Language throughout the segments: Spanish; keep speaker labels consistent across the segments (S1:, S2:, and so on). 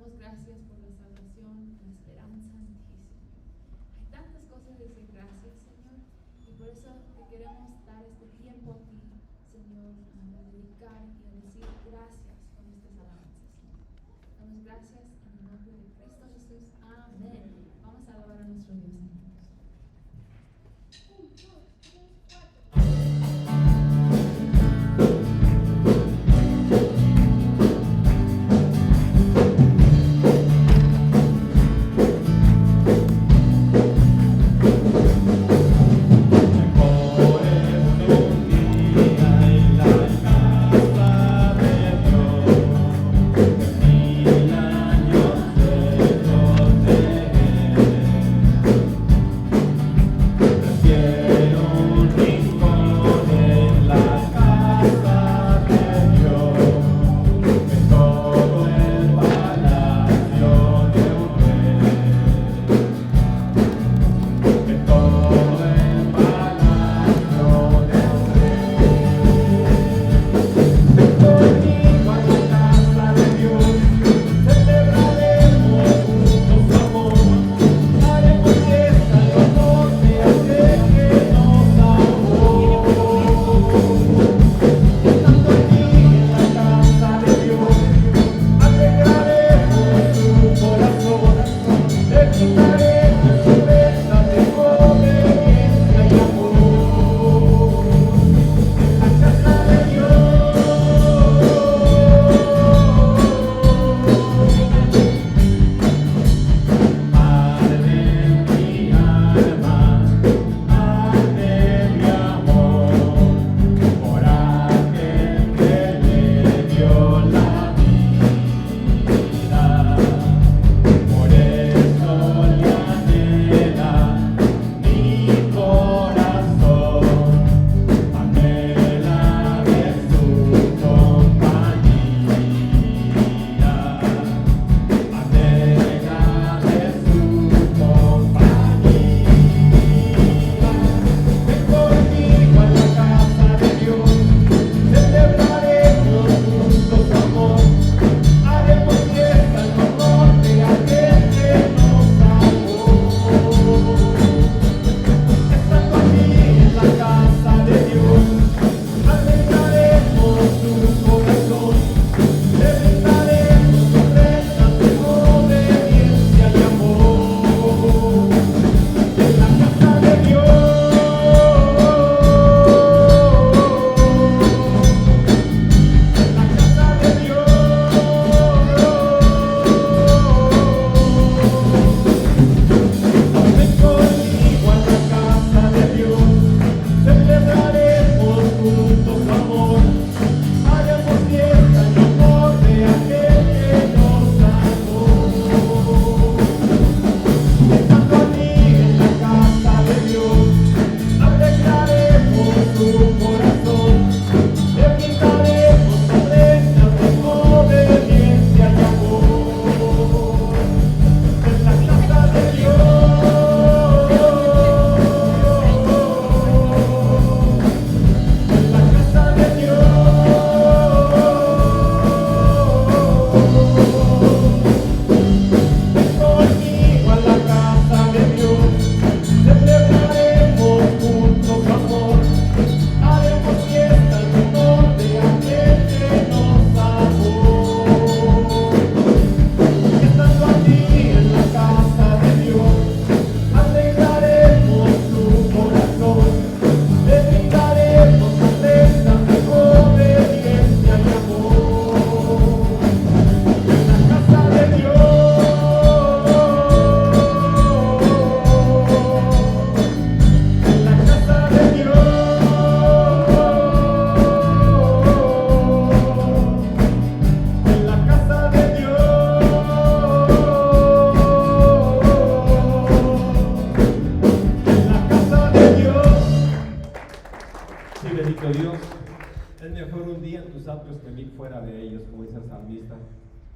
S1: damos gracias por la salvación, la esperanza en ti, Señor. Hay tantas cosas de decir gracias, Señor, y por eso te queremos dar este tiempo a ti, Señor, a dedicar y a decir gracias con estas alabanzas, Señor. Damos gracias en el nombre de Cristo Jesús. Amén. Vamos a alabar a nuestro Dios, Señor.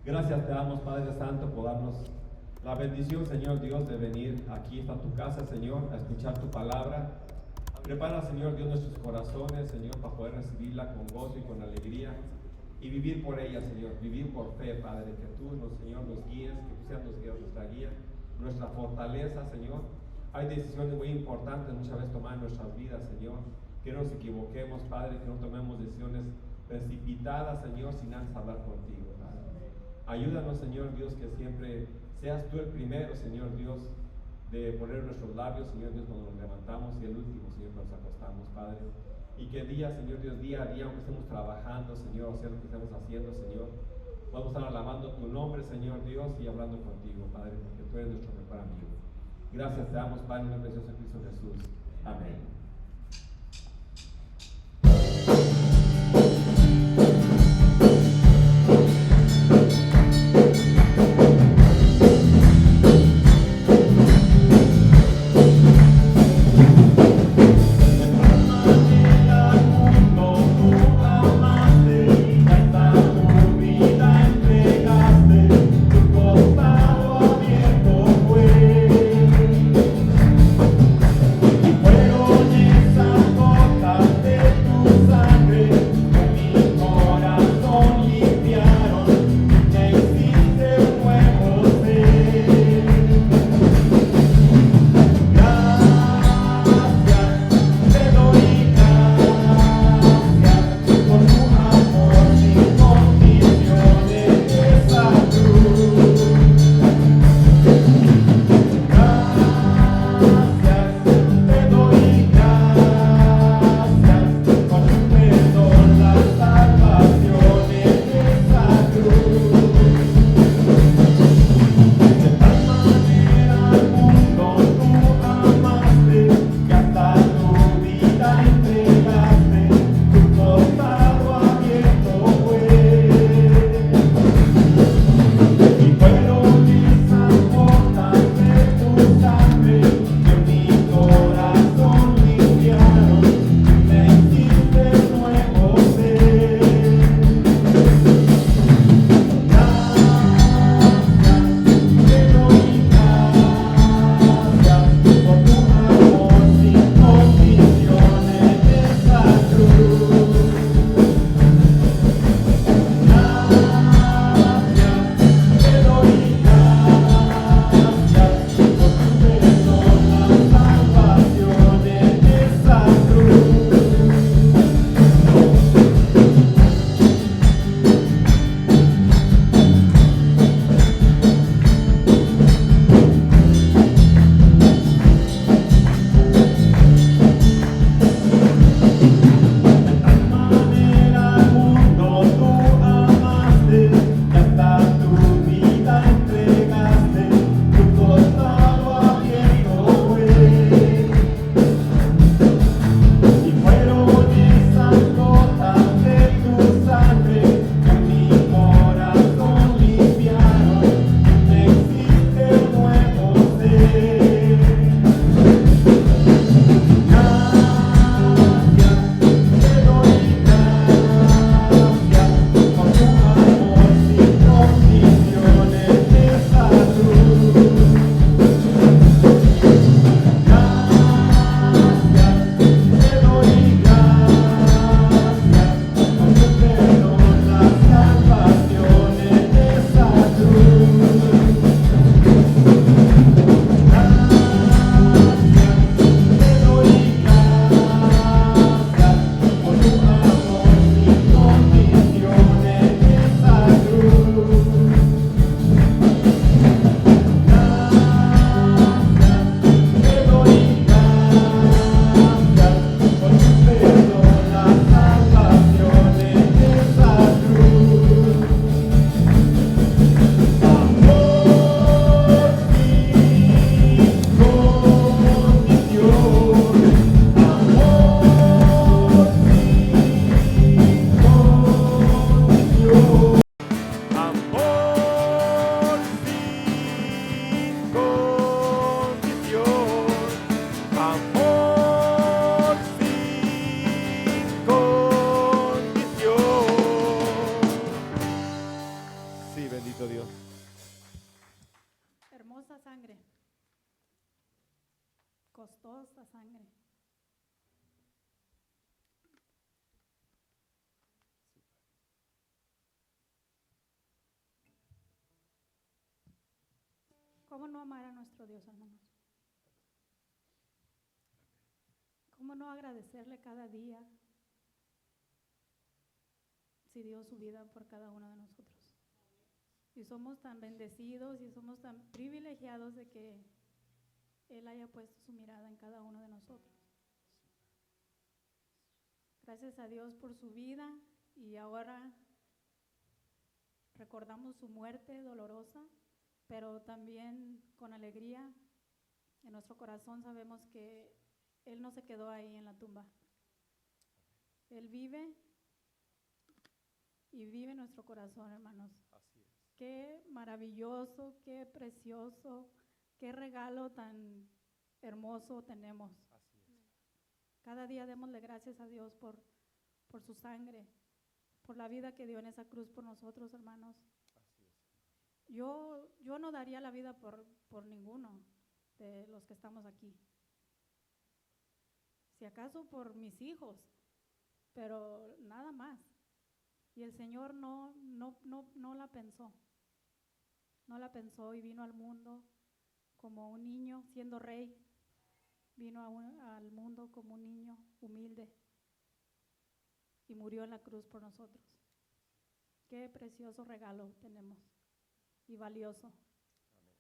S2: Gracias te damos, Padre Santo, por darnos la bendición, Señor Dios, de venir aquí a tu casa, Señor, a escuchar tu palabra. Prepara, Señor Dios, nuestros corazones, Señor, para poder recibirla con gozo y con alegría. y vivir por ella, Señor, vivir por fe, Padre, que tú, Señor, nos guíes, que tú seas nuestra guía, nuestra fortaleza, Señor. Hay decisiones muy importantes muchas veces tomar en nuestras vidas, Señor, que no nos equivoquemos, Padre, que no tomemos decisiones precipitadas, Señor, sin antes hablar contigo, Padre. Ayúdanos, Señor Dios, que siempre seas tú el primero, Señor Dios, de poner nuestros labios, Señor Dios, cuando nos levantamos, y el último, Señor, cuando nos acostamos, Padre. Y que día, Señor Dios, día a día, aunque estemos trabajando, Señor, o sea lo que estemos haciendo, Señor, vamos a estar alabando tu nombre, Señor Dios, y hablando contigo, Padre, porque tú eres nuestro mejor amigo. Gracias te damos, Padre, en el precioso Cristo Jesús. Amén.
S3: costosa sangre. ¿Cómo no amar a nuestro Dios, hermanos? ¿Cómo no agradecerle cada día si dio su vida por cada uno de nosotros? Y somos tan bendecidos y somos tan privilegiados de que Él haya puesto su mirada en cada uno de nosotros. Gracias a Dios por su vida, y ahora recordamos su muerte dolorosa, pero también con alegría en nuestro corazón sabemos que Él no se quedó ahí en la tumba. Él vive y vive en nuestro corazón, hermanos.
S4: Así es.
S3: Qué maravilloso, qué precioso, qué regalo tan hermoso tenemos.
S4: Así es.
S3: Cada día démosle gracias a Dios por su sangre, por la vida que dio en esa cruz por nosotros, hermanos.
S4: Así es.
S3: Yo no daría la vida por ninguno de los que estamos aquí. Si acaso por mis hijos, pero nada más. Y el Señor no la pensó. No la pensó y vino al mundo como un niño, siendo rey. Vino al mundo como un niño humilde y murió en la cruz por nosotros. Qué precioso regalo tenemos y valioso.
S4: Amén.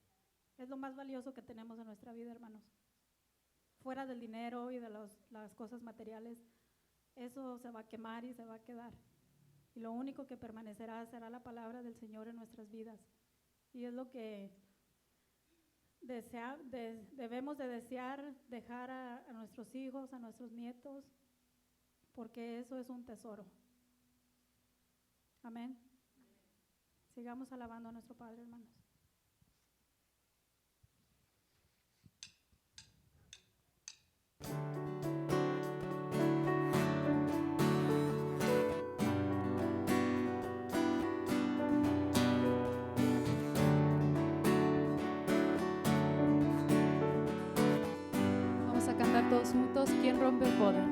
S3: Es lo más valioso que tenemos en nuestra vida, hermanos. Fuera del dinero y de las cosas materiales, eso se va a quemar y se va a quedar. Y lo único que permanecerá será la palabra del Señor en nuestras vidas. Y es lo que debemos de desear, dejar a nuestros hijos, a nuestros nietos, porque eso es un tesoro. Amén. Sigamos alabando a nuestro Padre, hermanos.
S1: Vamos a cantar todos juntos. ¿Quién rompe el poder?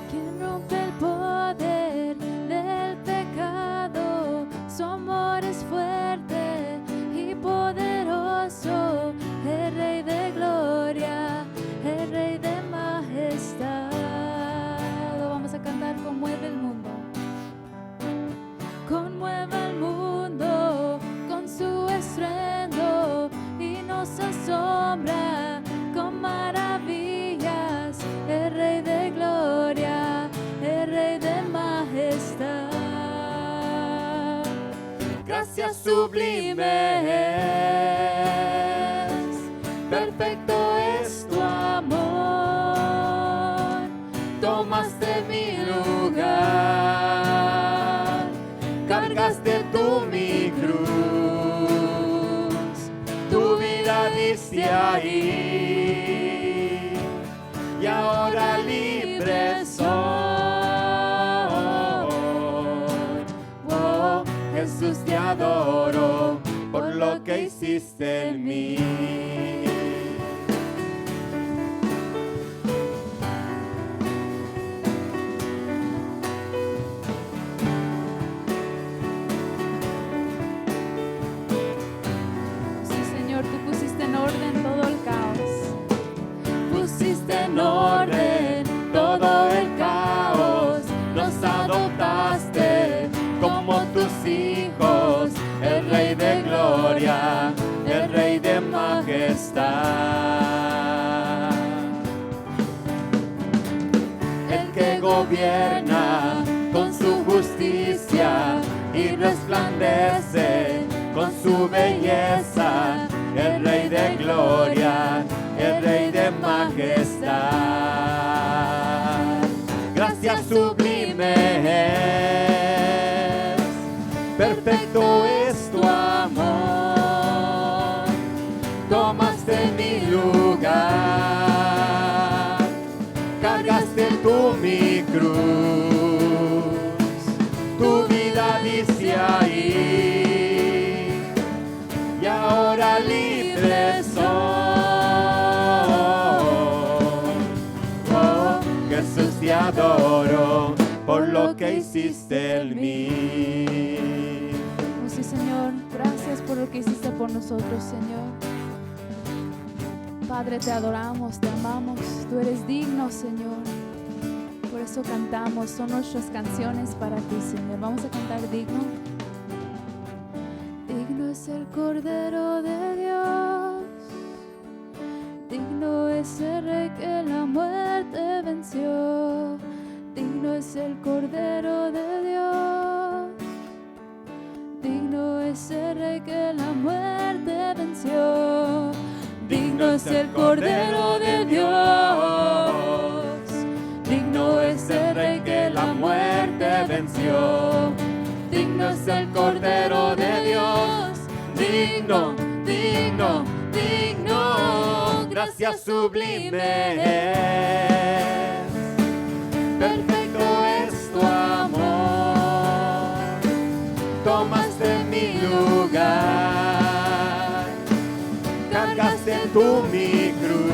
S5: ¿Quién rompe el poder del pecado? Su amor es fuerte y poderoso, el Rey de gloria, el Rey de majestad.
S1: Lo vamos a cantar. Conmueve el mundo.
S5: Conmueve al mundo con su estruendo y nos asombra con maravillas, el Rey de gloria, el Rey de majestad. Gracias sublimes, perfecto es tu amor, tomaste mi lugar, cargaste tú mi cruz, tu vida diste ahí, y ahora libre soy. Oh, Jesús, te adoro por lo que hiciste en mí.
S1: Sí, Señor, tú pusiste en orden todo el caos.
S5: Pusiste en orden todo el caos, nos adoptaste como tus hijos, el Rey de gloria, el Rey de majestad. El que gobierna con su justicia y resplandece con su belleza, el Rey de gloria, el Rey de majestad. Gracias sublimes, perfecto es tu amor, tomaste mi lugar, cargaste tú mi cruz, tu vida diste ahí, y ahora libre soy. Oh, Jesús, te adoro por lo que hiciste en mí.
S1: Oh, sí, Señor, gracias. Gracias por lo que hiciste por nosotros, Señor. Padre, te adoramos, te amamos. Tú eres digno, Señor. Por eso cantamos, son nuestras canciones para ti, Señor. Vamos a cantar digno. Digno es el Cordero de Dios. Digno es el Rey que la muerte venció. Digno es el Cordero de Dios. Digno es el Rey que la muerte venció. Digno es el Cordero de Dios. Digno es el Rey que la muerte venció. Digno es el Cordero de Dios. Digno, digno, digno. Gracias sublimes. Perfecto es tu amor. Tomaste mi lugar. Cargaste tú mi cruz.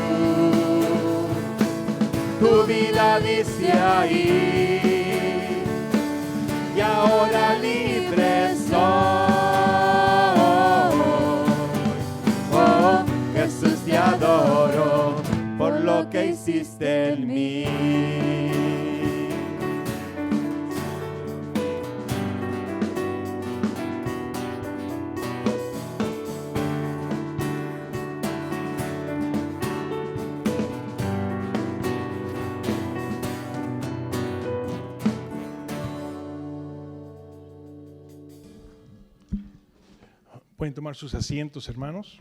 S1: Tu vida dice ahí. Y ahora libre soy. Oh, Jesús, te adoro por lo que hiciste en mí.
S4: Pueden tomar sus asientos, hermanos.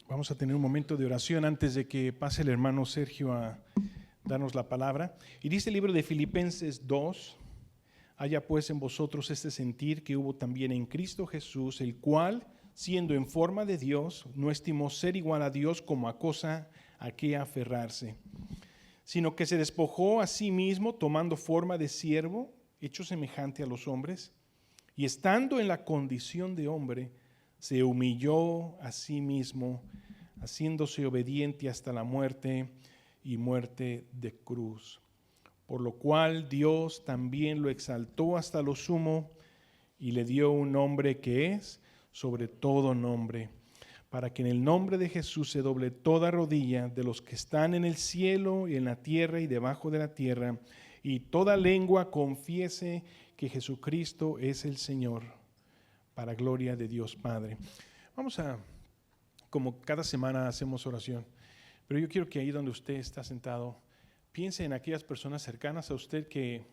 S4: Vamos a tener un momento de oración antes de que pase el hermano Sergio a darnos la palabra. Y dice el libro de Filipenses 2, haya pues en vosotros este sentir que hubo también en Cristo Jesús, el cual, siendo en forma de Dios, no estimó ser igual a Dios como a cosa a que aferrarse, sino que se despojó a sí mismo, tomando forma de siervo, hecho semejante a los hombres, y estando en la condición de hombre, se humilló a sí mismo, haciéndose obediente hasta la muerte y muerte de cruz. Por lo cual Dios también lo exaltó hasta lo sumo y le dio un nombre que es sobre todo nombre, para que en el nombre de Jesús se doble toda rodilla de los que están en el cielo y en la tierra y debajo de la tierra, y toda lengua confiese que Jesucristo es el Señor, para gloria de Dios Padre. Vamos a, como cada semana hacemos oración, pero yo quiero que ahí donde usted está sentado, piense en aquellas personas cercanas a usted que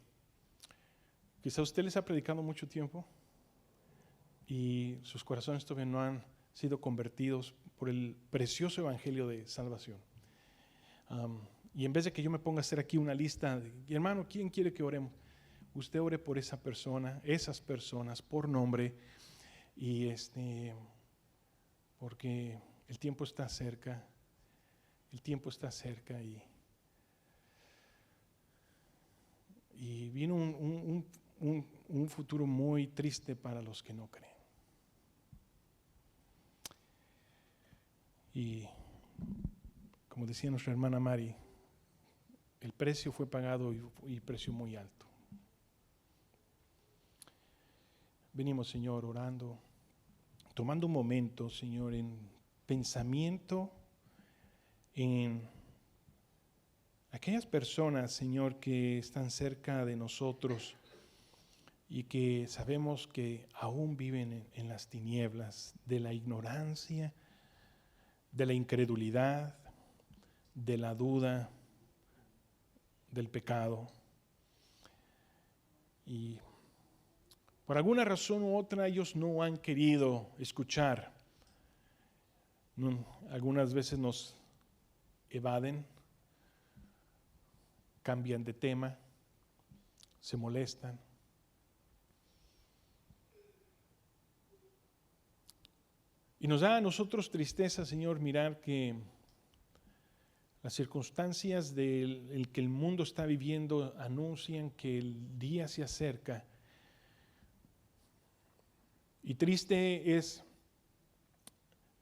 S4: quizá usted les ha predicado mucho tiempo y sus corazones todavía no han sido convertidos por el precioso evangelio de salvación. Y en vez de que yo me ponga a hacer aquí una lista de, hermano, ¿quién quiere que oremos? Usted ore por esa persona, esas personas, por nombre, y porque el tiempo está cerca, y viene un futuro muy triste para los que no creen. Y como decía nuestra hermana Mari, el precio fue pagado y precio muy alto. Venimos, Señor, orando, tomando un momento, Señor, en pensamiento en aquellas personas, Señor, que están cerca de nosotros y que sabemos que aún viven en las tinieblas de la ignorancia, de la incredulidad, de la duda, del pecado. Y por alguna razón u otra ellos no han querido escuchar. Algunas veces nos evaden, cambian de tema, se molestan. Y nos da a nosotros tristeza, Señor, mirar que las circunstancias del que el mundo está viviendo anuncian que el día se acerca. Y triste es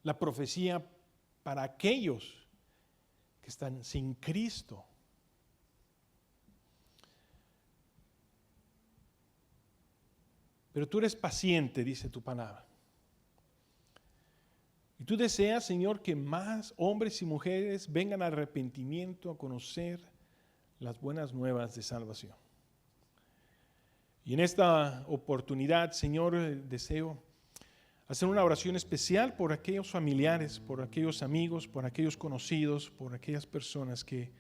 S4: la profecía para aquellos que están sin Cristo. pero tú eres paciente, dice tu palabra. Y tú deseas, Señor, que más hombres y mujeres vengan al arrepentimiento, a conocer las buenas nuevas de salvación. Y en esta oportunidad, Señor, deseo hacer una oración especial por aquellos familiares, por aquellos amigos, por aquellos conocidos, por aquellas personas que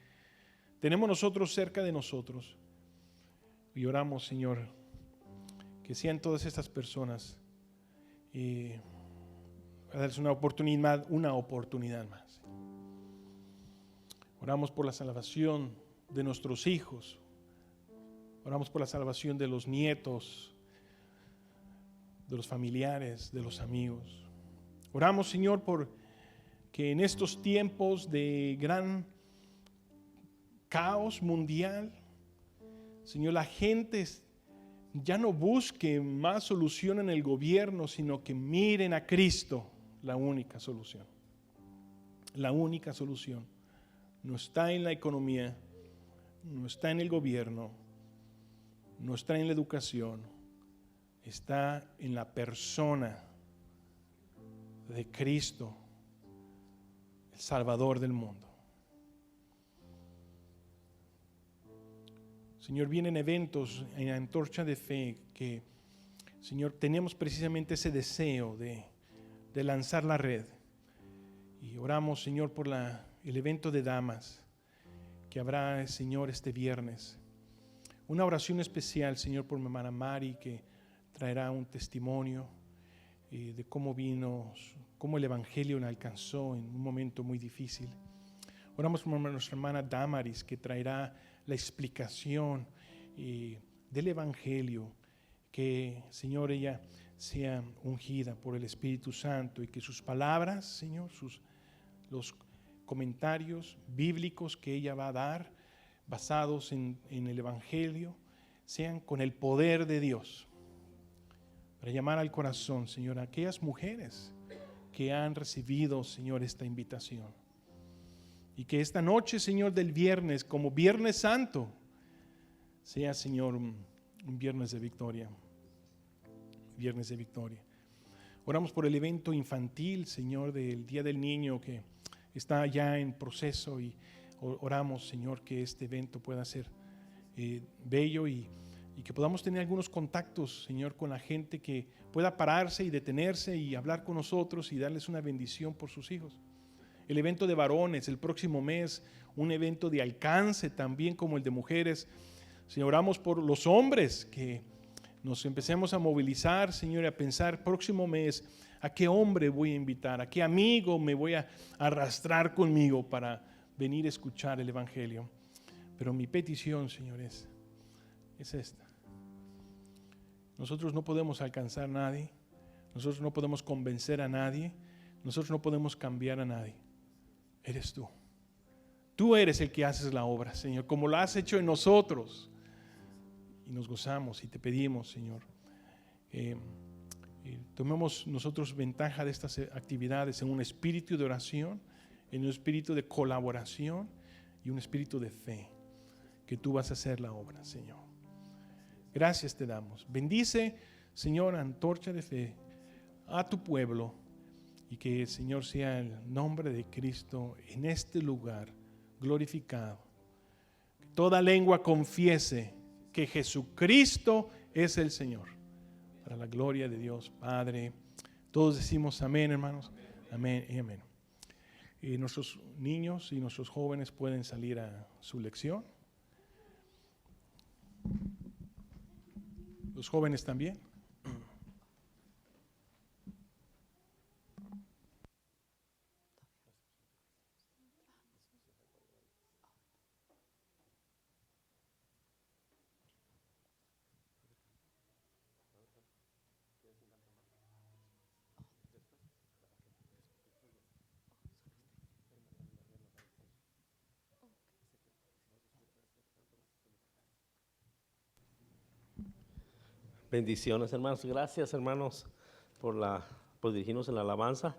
S4: tenemos nosotros cerca de nosotros. Y oramos, Señor, que sean todas estas personas a darles una oportunidad más. Oramos por la salvación de nuestros hijos. Oramos por la salvación de los nietos, de los familiares, de los amigos. Oramos, Señor, por que en estos tiempos de gran caos mundial, Señor, la gente ya no busque más solución en el gobierno, sino que miren a Cristo, la única solución. La única solución no está en la economía, no está en el gobierno, no está en la educación, está en la persona de Cristo, el Salvador del mundo. Señor, vienen eventos en la Antorcha de Fe que, Señor, tenemos precisamente ese deseo de lanzar la red. Y oramos, Señor, por el evento de damas que habrá, Señor, este viernes. Una oración especial, Señor, por mi hermana Mari, que traerá un testimonio de cómo vino, cómo el Evangelio la alcanzó en un momento muy difícil. Oramos por nuestra hermana Damaris, que traerá la explicación del Evangelio, que, Señor, ella sea ungida por el Espíritu Santo y que sus palabras, Señor, los comentarios bíblicos que ella va a dar, basados en el Evangelio, sean con el poder de Dios, para llamar al corazón, Señor, a aquellas mujeres que han recibido, Señor, esta invitación. Y que esta noche, Señor, del viernes, como Viernes Santo, sea, Señor, un viernes de victoria. Viernes de victoria. Oramos por el evento infantil, Señor, del Día del Niño, que está ya en proceso, y oramos, Señor, que este evento pueda ser bello y que podamos tener algunos contactos, Señor, con la gente que pueda pararse y detenerse y hablar con nosotros y darles una bendición por sus hijos. El evento de varones el próximo mes, un evento de alcance también como el de mujeres. Señor, oramos por los hombres, que nos empecemos a movilizar, Señor, y a pensar próximo mes a qué hombre voy a invitar, a qué amigo me voy a arrastrar conmigo para venir a escuchar el Evangelio. Pero mi petición, Señor, es esta. Nosotros no podemos alcanzar a nadie, nosotros no podemos convencer a nadie, nosotros no podemos cambiar a nadie. Eres tú. Tú eres el que haces la obra, Señor, como lo has hecho en nosotros. Y nos gozamos y te pedimos, Señor, tomemos nosotros ventaja de estas actividades en un espíritu de oración, en un espíritu de colaboración y un espíritu de fe, que tú vas a hacer la obra, Señor. Gracias te damos. Bendice, Señor, Antorcha de Fe, a tu pueblo, y que, Señor, sea el nombre de Cristo en este lugar glorificado. Que toda lengua confiese que Jesucristo es el Señor, para la gloria de Dios Padre. Todos decimos amén, hermanos. Amén y amén. Y nuestros niños y nuestros jóvenes pueden salir a su lección. Los jóvenes también.
S6: Bendiciones, hermanos. Gracias, hermanos, por dirigirnos en la alabanza.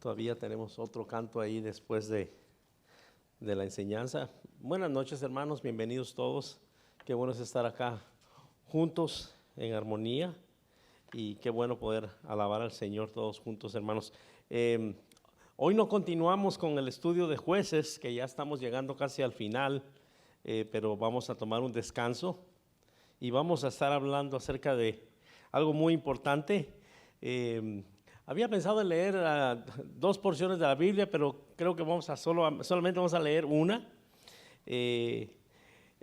S6: Todavía tenemos otro canto ahí después de la enseñanza. Buenas noches, hermanos. Bienvenidos todos. Qué bueno es estar acá juntos en armonía y qué bueno poder alabar al Señor todos juntos, hermanos. Hoy no continuamos con el estudio de Jueces, que ya estamos llegando casi al final, pero vamos a tomar un descanso y vamos a estar hablando acerca de algo muy importante. Había pensado en leer 2 porciones de la Biblia, pero creo que solamente vamos a leer una.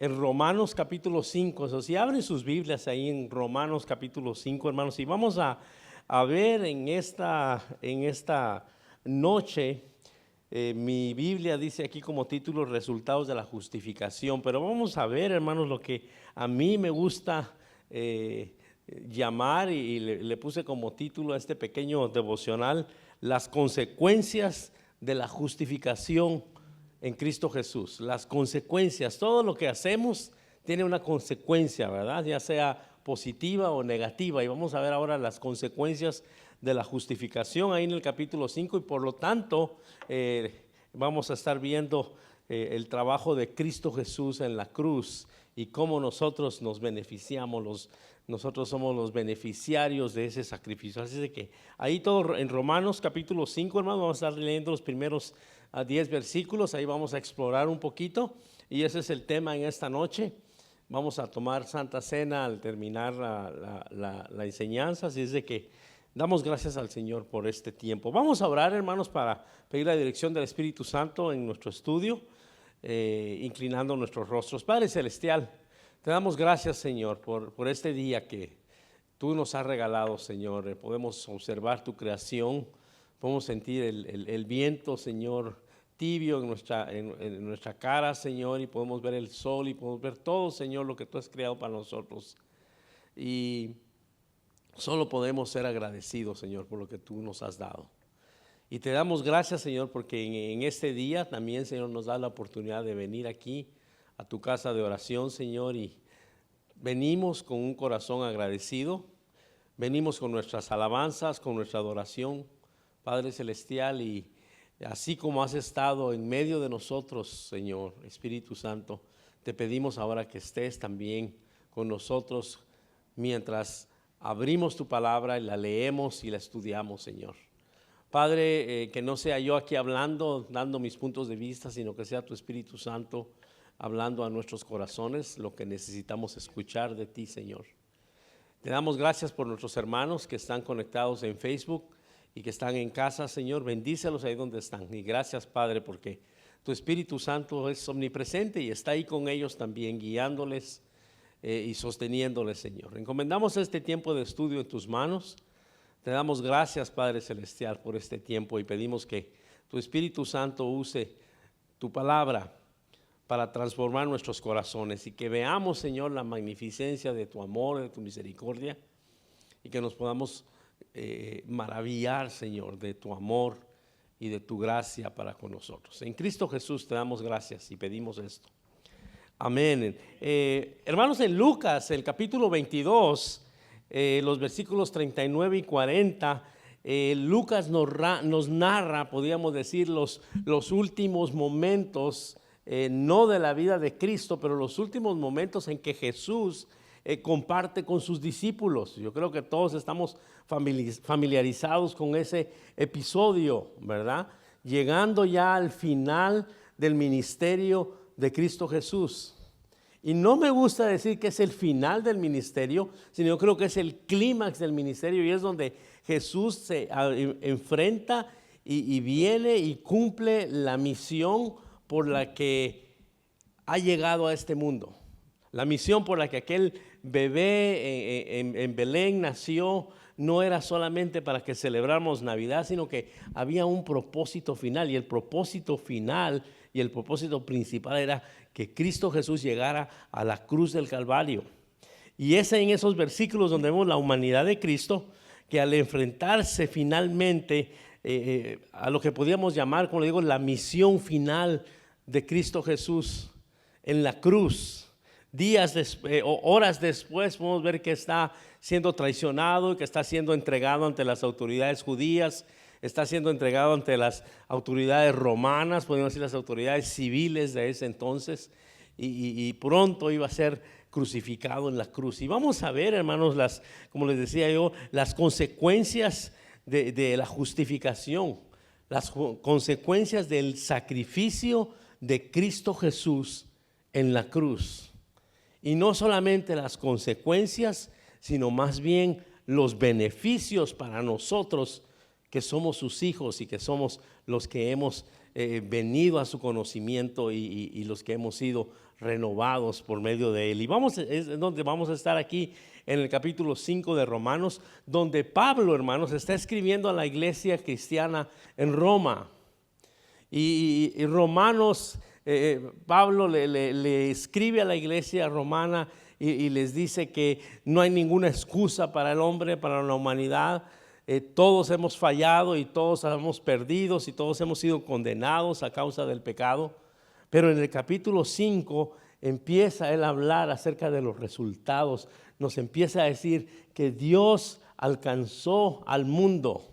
S6: En Romanos capítulo 5, o sea, si abren sus Biblias ahí en Romanos capítulo 5, hermanos, y vamos a ver en esta noche, mi Biblia dice aquí como título Resultados de la Justificación, pero vamos a ver, hermanos, lo que a mí me gusta llamar, y le puse como título a este pequeño devocional, las consecuencias de la justificación en Cristo Jesús. Las consecuencias, todo lo que hacemos tiene una consecuencia, ¿verdad? Ya sea positiva o negativa, y vamos a ver ahora las consecuencias de la justificación ahí en el capítulo 5, y por lo tanto vamos a estar viendo el trabajo de Cristo Jesús en la cruz y cómo nosotros nos beneficiamos, nosotros somos los beneficiarios de ese sacrificio. Así de que ahí todo en Romanos capítulo 5, hermanos, vamos a estar leyendo los primeros 10 versículos, ahí vamos a explorar un poquito, y ese es el tema en esta noche. Vamos a tomar Santa Cena al terminar la enseñanza, así es de que damos gracias al Señor por este tiempo. Vamos a orar, hermanos, para pedir la dirección del Espíritu Santo en nuestro estudio, inclinando nuestros rostros. Padre Celestial, te damos gracias, Señor, por este día que tú nos has regalado, Señor. Podemos observar tu creación, podemos sentir el viento, Señor, tibio en nuestra cara, Señor, y podemos ver el sol y podemos ver todo, Señor, lo que tú has creado para nosotros. Y solo podemos ser agradecidos, Señor, por lo que tú nos has dado. Y te damos gracias, Señor, porque en este día también, Señor, nos da la oportunidad de venir aquí a tu casa de oración, Señor, y venimos con un corazón agradecido, venimos con nuestras alabanzas, con nuestra adoración, Padre Celestial, y así como has estado en medio de nosotros, Señor, Espíritu Santo, te pedimos ahora que estés también con nosotros mientras abrimos tu palabra y la leemos y la estudiamos, Señor. Padre, que no sea yo aquí hablando, dando mis puntos de vista, sino que sea tu Espíritu Santo hablando a nuestros corazones lo que necesitamos escuchar de ti, Señor. Te damos gracias por nuestros hermanos que están conectados en Facebook y que están en casa, Señor. Bendícelos ahí donde están. Y gracias, Padre, porque tu Espíritu Santo es omnipresente y está ahí con ellos también, guiándoles y sosteniéndoles, Señor. Encomendamos este tiempo de estudio en tus manos. Te damos gracias, Padre Celestial, por este tiempo y pedimos que tu Espíritu Santo use tu palabra para transformar nuestros corazones y que veamos, Señor, la magnificencia de tu amor, de tu misericordia, y que nos podamos maravillar, Señor, de tu amor y de tu gracia para con nosotros. En Cristo Jesús te damos gracias y pedimos esto. Amén. Hermanos, en Lucas, el capítulo 22, los versículos 39 y 40, Lucas nos narra, podríamos decir, los últimos momentos, no de la vida de Cristo, pero los últimos momentos en que Jesús comparte con sus discípulos. Yo creo que todos estamos familiarizados con ese episodio, ¿verdad? Llegando ya al final del ministerio de Cristo Jesús. Y no me gusta decir que es el final del ministerio, sino yo creo que es el clímax del ministerio, y es donde Jesús se enfrenta y viene y cumple la misión por la que ha llegado a este mundo. La misión por la que aquel bebé en Belén nació no era solamente para que celebráramos Navidad, sino que había un propósito final, y el propósito final y el propósito principal era que Cristo Jesús llegara a la cruz del Calvario. Y es en esos versículos donde vemos la humanidad de Cristo, que al enfrentarse finalmente a lo que podríamos llamar, como le digo, la misión final de Cristo Jesús en la cruz, horas después podemos ver que está siendo traicionado, que está siendo entregado ante las autoridades judías, está siendo entregado ante las autoridades romanas, podemos decir las autoridades civiles de ese entonces, y pronto iba a ser crucificado en la cruz. Y vamos a ver, hermanos, como les decía yo, las consecuencias de la justificación, las consecuencias del sacrificio de Cristo Jesús en la cruz. Y no solamente las consecuencias, sino más bien los beneficios para nosotros que somos sus hijos y que somos los que hemos venido a su conocimiento y los que hemos sido renovados por medio de él. Y es donde vamos a estar aquí en el capítulo 5 de Romanos, donde Pablo, hermanos, está escribiendo a la iglesia cristiana en Roma. Y Romanos, Pablo le escribe a la iglesia romana y les dice que no hay ninguna excusa para el hombre, para la humanidad. Todos hemos fallado y todos hemos perdido y todos hemos sido condenados a causa del pecado. Pero en el capítulo 5 empieza él a hablar acerca de los resultados. Nos empieza a decir que Dios alcanzó al mundo.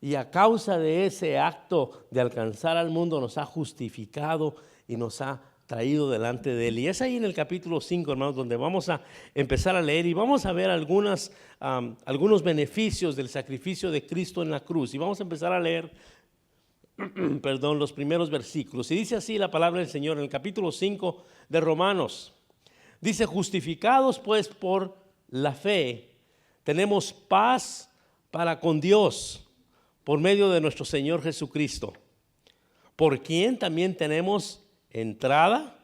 S6: Y a causa de ese acto de alcanzar al mundo nos ha justificado y nos ha traído delante de él. Y es ahí en el capítulo 5, hermanos, donde vamos a empezar a leer y vamos a ver algunos beneficios del sacrificio de Cristo en la cruz. Y vamos a empezar a leer, los primeros versículos. Y dice así la palabra del Señor en el capítulo 5 de Romanos. Dice: justificados pues por la fe, tenemos paz para con Dios por medio de nuestro Señor Jesucristo, por quien también tenemos entrada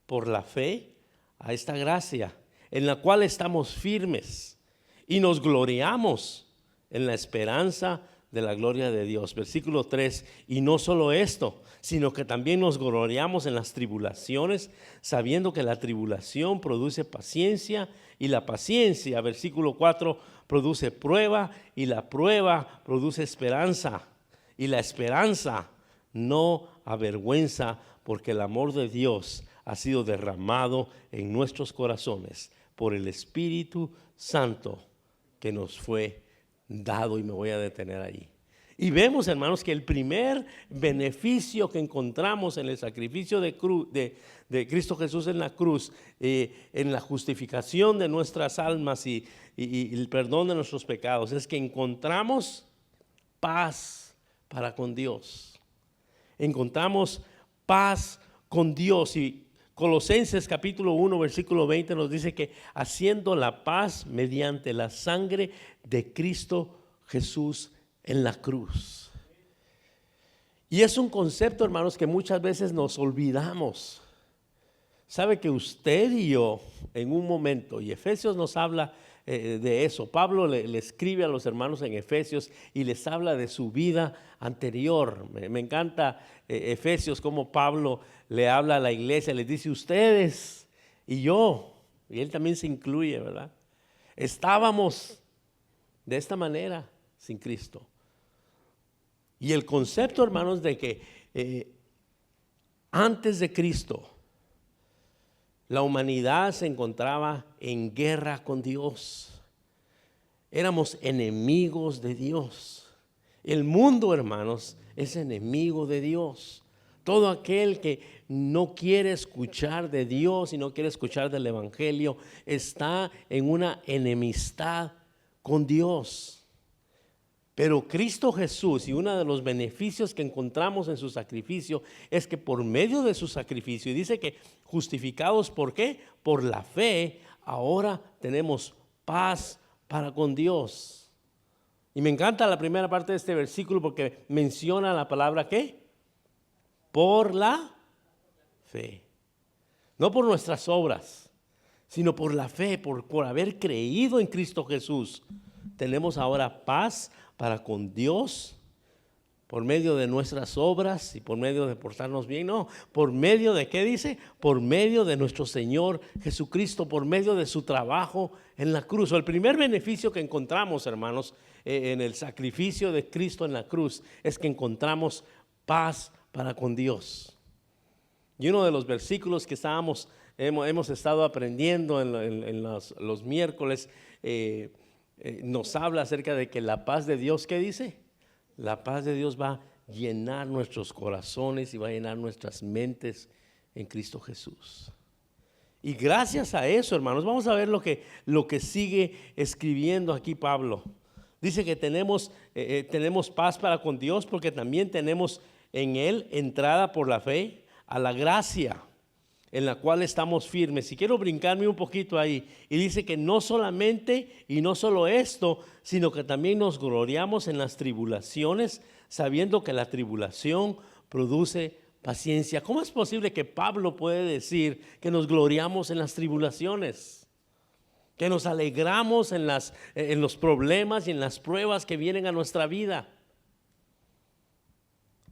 S6: por la fe a esta gracia, en la cual estamos firmes y nos gloriamos en la esperanza de la gloria de Dios. Versículo 3, y no solo esto, sino que también nos gloriamos en las tribulaciones, sabiendo que la tribulación produce paciencia, y la paciencia, versículo 4, produce prueba, y la prueba produce esperanza, y la esperanza no avergüenza, porque el amor de Dios ha sido derramado en nuestros corazones por el Espíritu Santo que nos fue dado. Y me voy a detener ahí. Y vemos, hermanos, que el primer beneficio que encontramos en el sacrificio de Cristo Jesús en la cruz, en la justificación de nuestras almas y el perdón de nuestros pecados, es que encontramos paz para con Dios. Encontramos paz con Dios. Y Colosenses capítulo 1 versículo 20 nos dice que haciendo la paz mediante la sangre de Cristo Jesús en la cruz. Y es un concepto, hermanos, que muchas veces nos olvidamos. Sabe que usted y yo en un momento, y Efesios nos habla de eso. Pablo le escribe a los hermanos en Efesios y les habla de su vida anterior. Me encanta Efesios, como Pablo le habla a la iglesia, les dice ustedes y yo, y él también se incluye, ¿verdad? Estábamos de esta manera sin Cristo. Y el concepto, hermanos, de que antes de Cristo la humanidad se encontraba en guerra con Dios. Éramos enemigos de Dios. El mundo, hermanos, es enemigo de Dios. Todo aquel que no quiere escuchar de Dios y no quiere escuchar del Evangelio está en una enemistad con Dios. Pero Cristo Jesús, y uno de los beneficios que encontramos en su sacrificio es que por medio de su sacrificio, y dice que justificados, ¿por qué? Por la fe, ahora tenemos paz para con Dios. Y me encanta la primera parte de este versículo porque menciona la palabra ¿qué? Por la fe. No por nuestras obras, sino por la fe, por haber creído en Cristo Jesús. Tenemos ahora paz para con Dios, por medio de nuestras obras y por medio de portarnos bien. No, por medio de ¿qué dice? Por medio de nuestro Señor Jesucristo, por medio de su trabajo en la cruz. El primer beneficio que encontramos, hermanos, en el sacrificio de Cristo en la cruz, es que encontramos paz para con Dios. Y uno de los versículos que hemos estado aprendiendo en los miércoles, nos habla acerca de que la paz de Dios, ¿qué dice? La paz de Dios va a llenar nuestros corazones y va a llenar nuestras mentes en Cristo Jesús. Y gracias a eso, hermanos, vamos a ver lo que sigue escribiendo aquí Pablo. Dice que tenemos paz para con Dios porque también tenemos en Él entrada por la fe a la gracia en la cual estamos firmes. Y quiero brincarme un poquito ahí. Y dice que no solamente y no solo esto, sino que también nos gloriamos en las tribulaciones, sabiendo que la tribulación produce paciencia. ¿Cómo es posible que Pablo puede decir que nos gloriamos en las tribulaciones? Que nos alegramos en los problemas y en las pruebas que vienen a nuestra vida.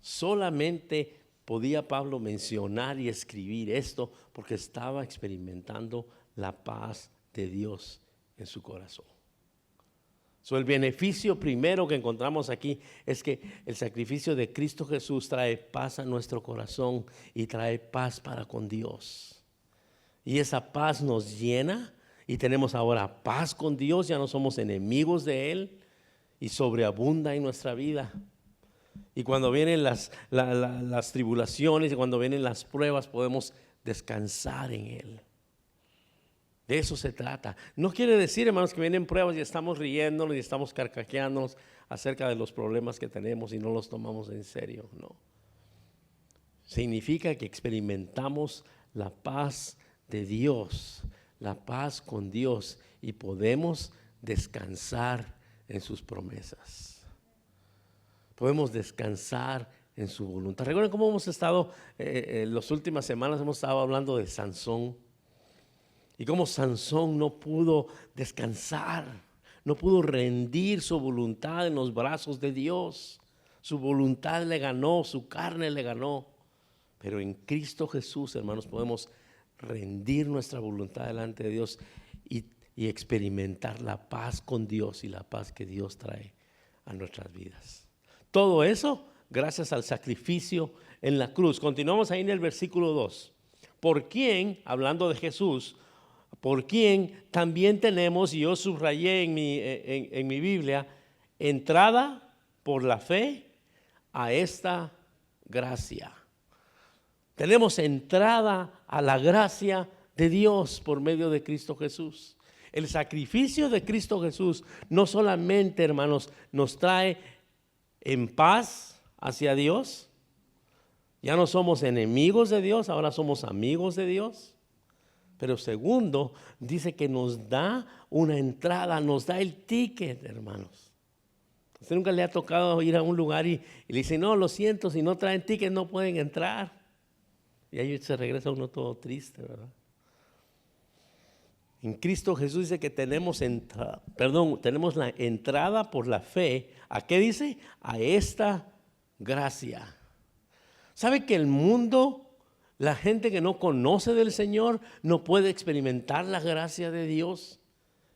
S6: Solamente podía Pablo mencionar y escribir esto porque estaba experimentando la paz de Dios en su corazón. El beneficio primero que encontramos aquí es que el sacrificio de Cristo Jesús trae paz a nuestro corazón y trae paz para con Dios. Y esa paz nos llena y tenemos ahora paz con Dios, ya no somos enemigos de Él y sobreabunda en nuestra vida. Y cuando vienen las tribulaciones y cuando vienen las pruebas podemos descansar en Él. De eso se trata. No quiere decir, hermanos, que vienen pruebas y estamos riéndonos y estamos carcajeándonos acerca de los problemas que tenemos y no los tomamos en serio. No. Significa que experimentamos la paz de Dios, la paz con Dios y podemos descansar en sus promesas. Podemos descansar en su voluntad. Recuerden cómo hemos estado, en las últimas semanas hemos estado hablando de Sansón. Y cómo Sansón no pudo descansar, no pudo rendir su voluntad en los brazos de Dios. Su voluntad le ganó, su carne le ganó. Pero en Cristo Jesús, hermanos, podemos rendir nuestra voluntad delante de Dios y experimentar la paz con Dios y la paz que Dios trae a nuestras vidas. Todo eso gracias al sacrificio en la cruz. Continuamos ahí en el versículo 2. ¿Por quién, hablando de Jesús, por quien también tenemos, y yo subrayé en mi Biblia, entrada por la fe a esta gracia? Tenemos entrada a la gracia de Dios por medio de Cristo Jesús. El sacrificio de Cristo Jesús no solamente, hermanos, nos trae en paz hacia Dios. Ya no somos enemigos de Dios, ahora somos amigos de Dios. Pero segundo, dice que nos da una entrada, nos da el ticket, hermanos. ¿A usted nunca le ha tocado ir a un lugar y le dicen, no, lo siento, si no traen ticket no pueden entrar? Y ahí se regresa uno todo triste, ¿verdad? En Cristo Jesús dice que tenemos la entrada por la fe. ¿A qué dice? A esta gracia. ¿Sabe que el mundo, la gente que no conoce del Señor, no puede experimentar la gracia de Dios?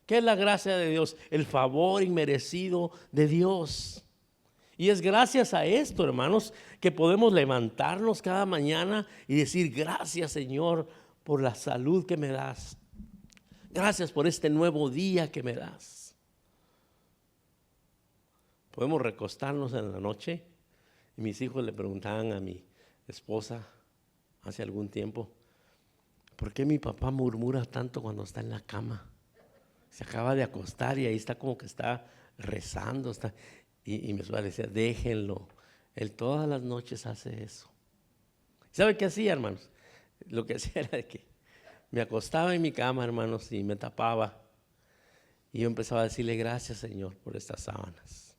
S6: ¿Qué es la gracia de Dios? El favor inmerecido de Dios. Y es gracias a esto, hermanos, que podemos levantarnos cada mañana y decir, gracias, Señor, por la salud que me das. Gracias por este nuevo día que me das. Podemos recostarnos en la noche. Y mis hijos le preguntaban a mi esposa hace algún tiempo, ¿por qué mi papá murmura tanto cuando está en la cama? Se acaba de acostar y ahí está como que está rezando. Y mi esposa decía, déjenlo. Él todas las noches hace eso. ¿Sabe qué hacía, hermanos? Lo que hacía era que me acostaba en mi cama, hermanos, y me tapaba. Y yo empezaba a decirle, gracias, Señor, por estas sábanas.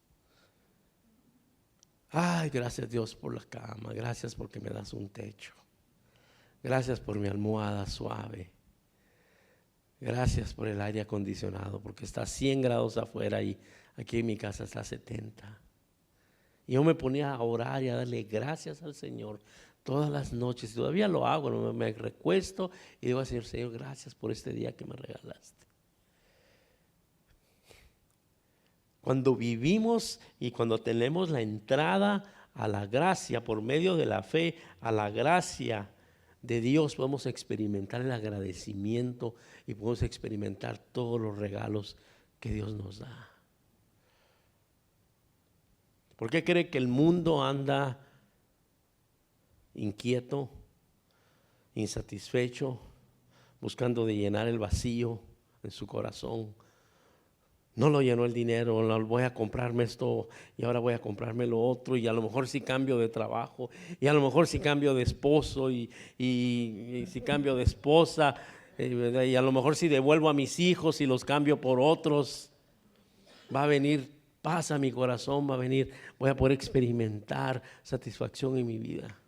S6: Ay, gracias, Dios, por la cama. Gracias porque me das un techo. Gracias por mi almohada suave. Gracias por el aire acondicionado, porque está a 100 grados afuera y aquí en mi casa está a 70. Y yo me ponía a orar y a darle gracias al Señor todas las noches. Y todavía lo hago, me recuesto y digo al Señor, Señor, gracias por este día que me regalaste. Cuando vivimos y cuando tenemos la entrada a la gracia por medio de la fe, a la gracia de Dios, podemos experimentar el agradecimiento y podemos experimentar todos los regalos que Dios nos da. ¿Por qué cree que el mundo anda inquieto, insatisfecho? buscando de llenar el vacío en su corazón. No lo llenó el dinero, no, voy a comprarme esto y ahora voy a comprarme lo otro, y a lo mejor si cambio de trabajo, y a lo mejor si cambio de esposo, y si cambio de esposa, y a lo mejor si devuelvo a mis hijos y los cambio por otros, va a venir paz a mi corazón, voy a poder experimentar satisfacción en mi vida.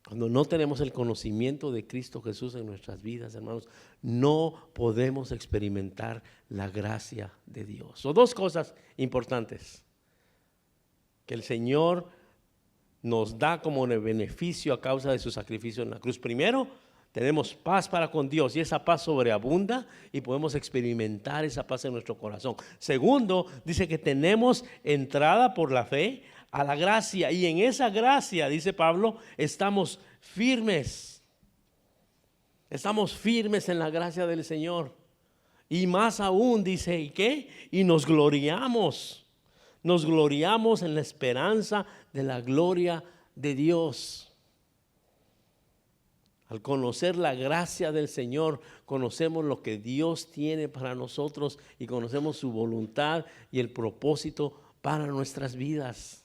S6: Cuando no tenemos el conocimiento de Cristo Jesús en nuestras vidas, hermanos, no podemos experimentar la gracia de Dios. Son dos cosas importantes que el Señor nos da como beneficio a causa de su sacrificio en la cruz. Primero, tenemos paz para con Dios, y esa paz sobreabunda y podemos experimentar esa paz en nuestro corazón. Segundo, dice que tenemos entrada por la fe a la gracia, y en esa gracia, dice Pablo, estamos firmes. Estamos firmes en la gracia del Señor. Y más aún dice, ¿y qué? Y nos gloriamos en la esperanza de la gloria de Dios. Al conocer la gracia del Señor, conocemos lo que Dios tiene para nosotros y conocemos su voluntad y el propósito para nuestras vidas.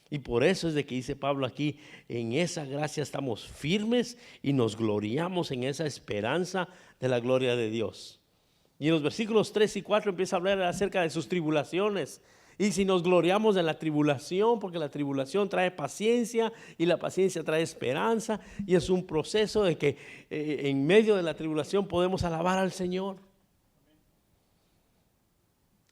S6: Y por eso es de que dice Pablo aquí, en esa gracia estamos firmes y nos gloriamos en esa esperanza de la gloria de Dios. Y en los versículos 3 y 4 empieza a hablar acerca de sus tribulaciones. Y si nos gloriamos en la tribulación, porque la tribulación trae paciencia y la paciencia trae esperanza, y es un proceso de que en medio de la tribulación podemos alabar al Señor.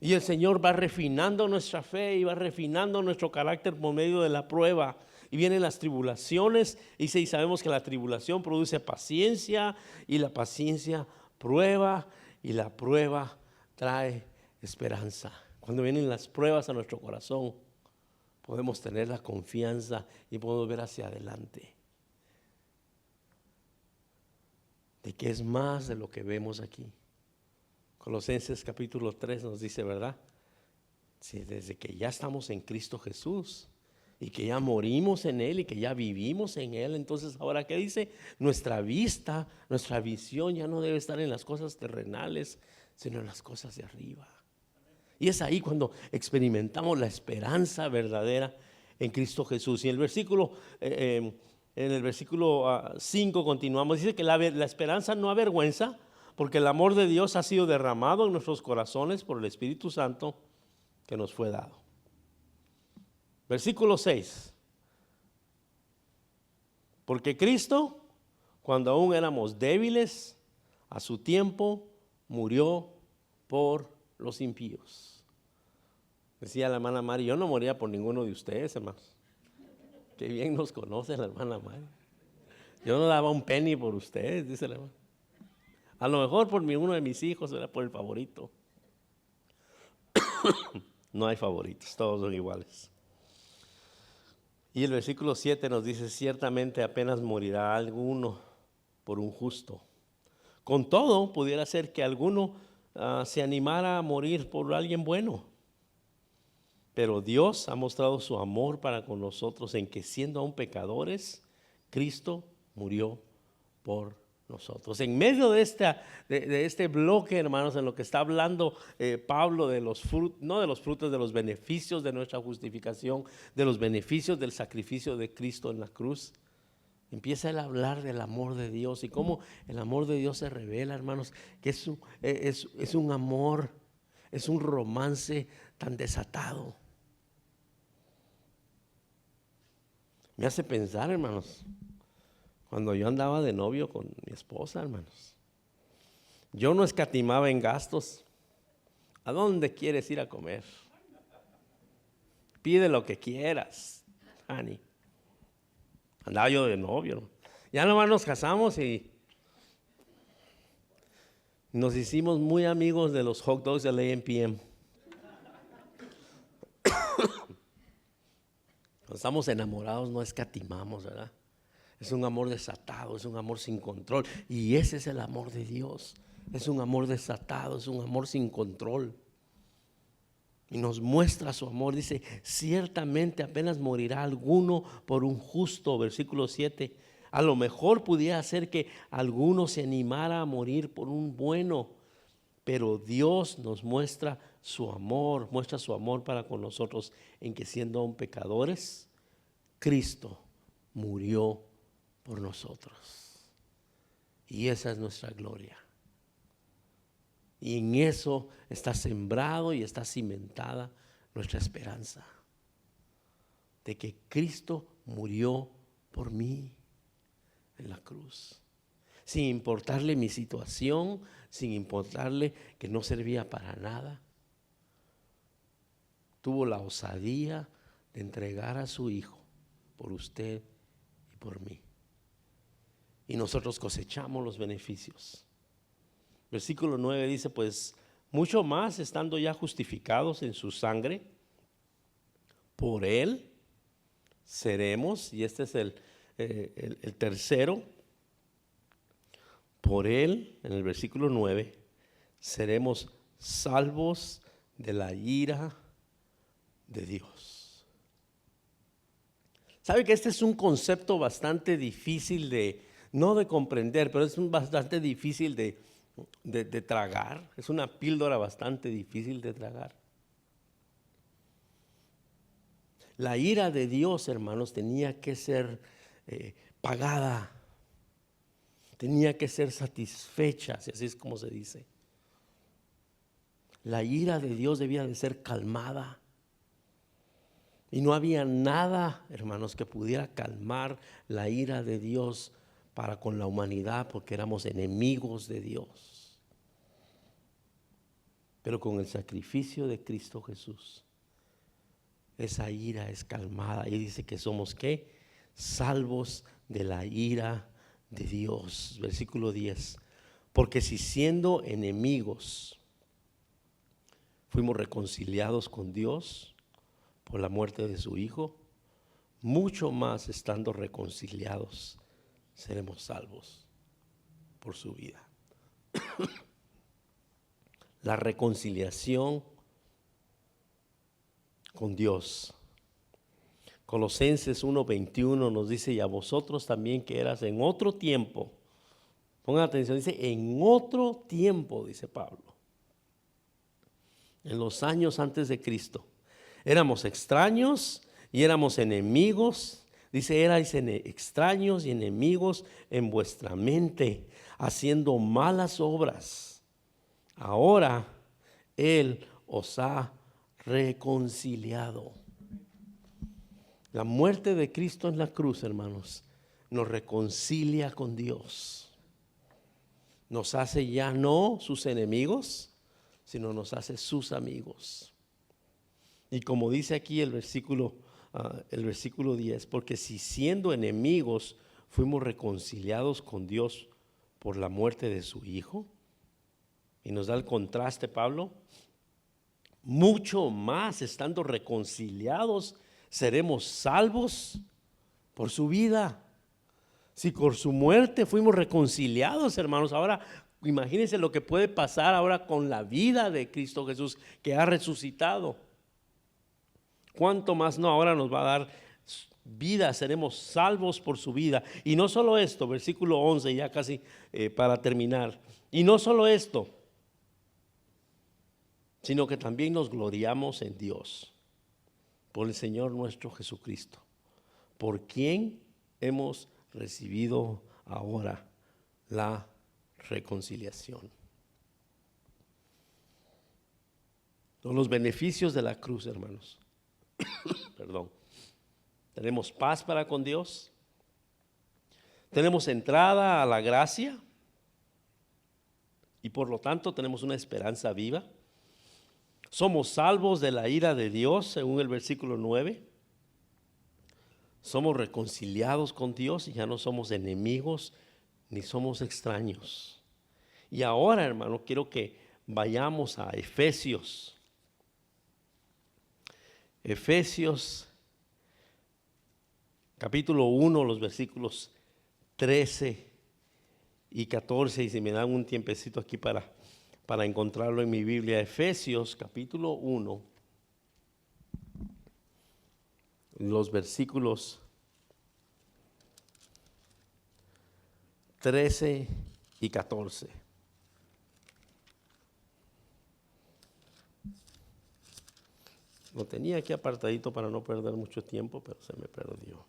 S6: Y el Señor va refinando nuestra fe y va refinando nuestro carácter por medio de la prueba. Y vienen las tribulaciones, y sabemos que la tribulación produce paciencia, y la paciencia prueba, y la prueba trae esperanza. Cuando vienen las pruebas a nuestro corazón, podemos tener la confianza y podemos ver hacia adelante. De que es más de lo que vemos aquí. Colosenses capítulo 3 nos dice, ¿verdad? Sí, desde que ya estamos en Cristo Jesús y que ya morimos en Él y que ya vivimos en Él, entonces ahora ¿qué dice? Nuestra vista, nuestra visión ya no debe estar en las cosas terrenales, sino en las cosas de arriba. Y es ahí cuando experimentamos la esperanza verdadera en Cristo Jesús. Y en el versículo 5 continuamos, dice que la esperanza no avergüenza, porque el amor de Dios ha sido derramado en nuestros corazones por el Espíritu Santo que nos fue dado. Versículo 6. Porque Cristo, cuando aún éramos débiles, a su tiempo murió por los impíos. Decía la hermana Mari, yo no moría por ninguno de ustedes, hermanos. Qué bien nos conoce la hermana Mari. Yo no daba un penny por ustedes, dice la hermana. A lo mejor por uno de mis hijos era por el favorito. No hay favoritos, todos son iguales. Y el versículo 7 nos dice, ciertamente apenas morirá alguno por un justo. Con todo, pudiera ser que alguno se animara a morir por alguien bueno. Pero Dios ha mostrado su amor para con nosotros en que siendo aún pecadores, Cristo murió por nosotros. En medio de este bloque, hermanos, en lo que está hablando Pablo de los frutos, no de los frutos, de los beneficios de nuestra justificación, de los beneficios del sacrificio de Cristo en la cruz, empieza él a hablar del amor de Dios y cómo el amor de Dios se revela, hermanos, que es un amor, es un romance tan desatado. Me hace pensar, hermanos, cuando yo andaba de novio con mi esposa, hermanos, yo no escatimaba en gastos. ¿A dónde quieres ir a comer? Pide lo que quieras, honey. Andaba yo de novio, ¿no? Ya nomás nos casamos y nos hicimos muy amigos de los hot dogs del A&PM. Cuando estamos enamorados no escatimamos, ¿verdad? Es un amor desatado, es un amor sin control. Y ese es el amor de Dios. Es un amor desatado, es un amor sin control. Y nos muestra su amor. Dice, ciertamente apenas morirá alguno por un justo. Versículo 7. A lo mejor pudiera ser que alguno se animara a morir por un bueno, pero Dios nos muestra su amor para con nosotros en que siendo aún pecadores, Cristo murió por nosotros. Y esa es nuestra gloria. Y en eso está sembrado y está cimentada nuestra esperanza. De que Cristo murió por mí en la cruz. Sin importarle mi situación, sin importarle que no servía para nada. Tuvo la osadía de entregar a su Hijo por usted y por mí. Y nosotros cosechamos los beneficios. Versículo 9 dice, pues mucho más estando ya justificados en su sangre, por Él seremos, y este es el tercero, por Él, en el versículo 9, seremos salvos de la ira de Dios. ¿Sabe que este es un concepto bastante difícil no de comprender, pero es bastante difícil de tragar? Es una píldora bastante difícil de tragar. La ira de Dios, hermanos, tenía que ser pagada, tenía que ser satisfecha, si así es como se dice. La ira de Dios debía de ser calmada. Y no había nada, hermanos, que pudiera calmar la ira de Dios para con la humanidad, porque éramos enemigos de Dios. Pero con el sacrificio de Cristo Jesús, esa ira es calmada. Y dice que somos ¿qué? Salvos de la ira de Dios. Versículo 10. Porque si siendo enemigos fuimos reconciliados con Dios por la muerte de su Hijo, mucho más estando reconciliados seremos salvos por su vida. La reconciliación con Dios. Colosenses 1:21 nos dice, y a vosotros también que eras en otro tiempo, pongan atención, dice en otro tiempo, dice Pablo, en los años antes de Cristo, éramos extraños y éramos enemigos. Dice, erais extraños y enemigos en vuestra mente, haciendo malas obras. Ahora Él os ha reconciliado. La muerte de Cristo en la cruz, hermanos, nos reconcilia con Dios. Nos hace ya no sus enemigos, sino nos hace sus amigos. Y como dice aquí el versículo 10, porque si siendo enemigos fuimos reconciliados con Dios por la muerte de su Hijo, y nos da el contraste Pablo, mucho más estando reconciliados seremos salvos por su vida. Si por su muerte fuimos reconciliados, hermanos, ahora imagínense lo que puede pasar ahora con la vida de Cristo Jesús que ha resucitado. ¿Cuánto más no ahora nos va a dar vida? Seremos salvos por su vida. Y no solo esto, versículo 11, ya casi para terminar. Y no solo esto, sino que también nos gloriamos en Dios, por el Señor nuestro Jesucristo, por quien hemos recibido ahora la reconciliación. Son los beneficios de la cruz, hermanos. Perdón. Tenemos paz para con Dios. Tenemos entrada a la gracia. Y por lo tanto tenemos una esperanza viva. Somos salvos de la ira de Dios, según el versículo 9. Somos reconciliados con Dios y ya no somos enemigos ni somos extraños. Y ahora, hermano, quiero que vayamos a Efesios. Efesios capítulo 1, los versículos 13 y 14. Y si me dan un tiempecito aquí para encontrarlo en mi Biblia. Efesios capítulo 1, los versículos 13 y 14. Lo tenía aquí apartadito para no perder mucho tiempo, pero se me perdió.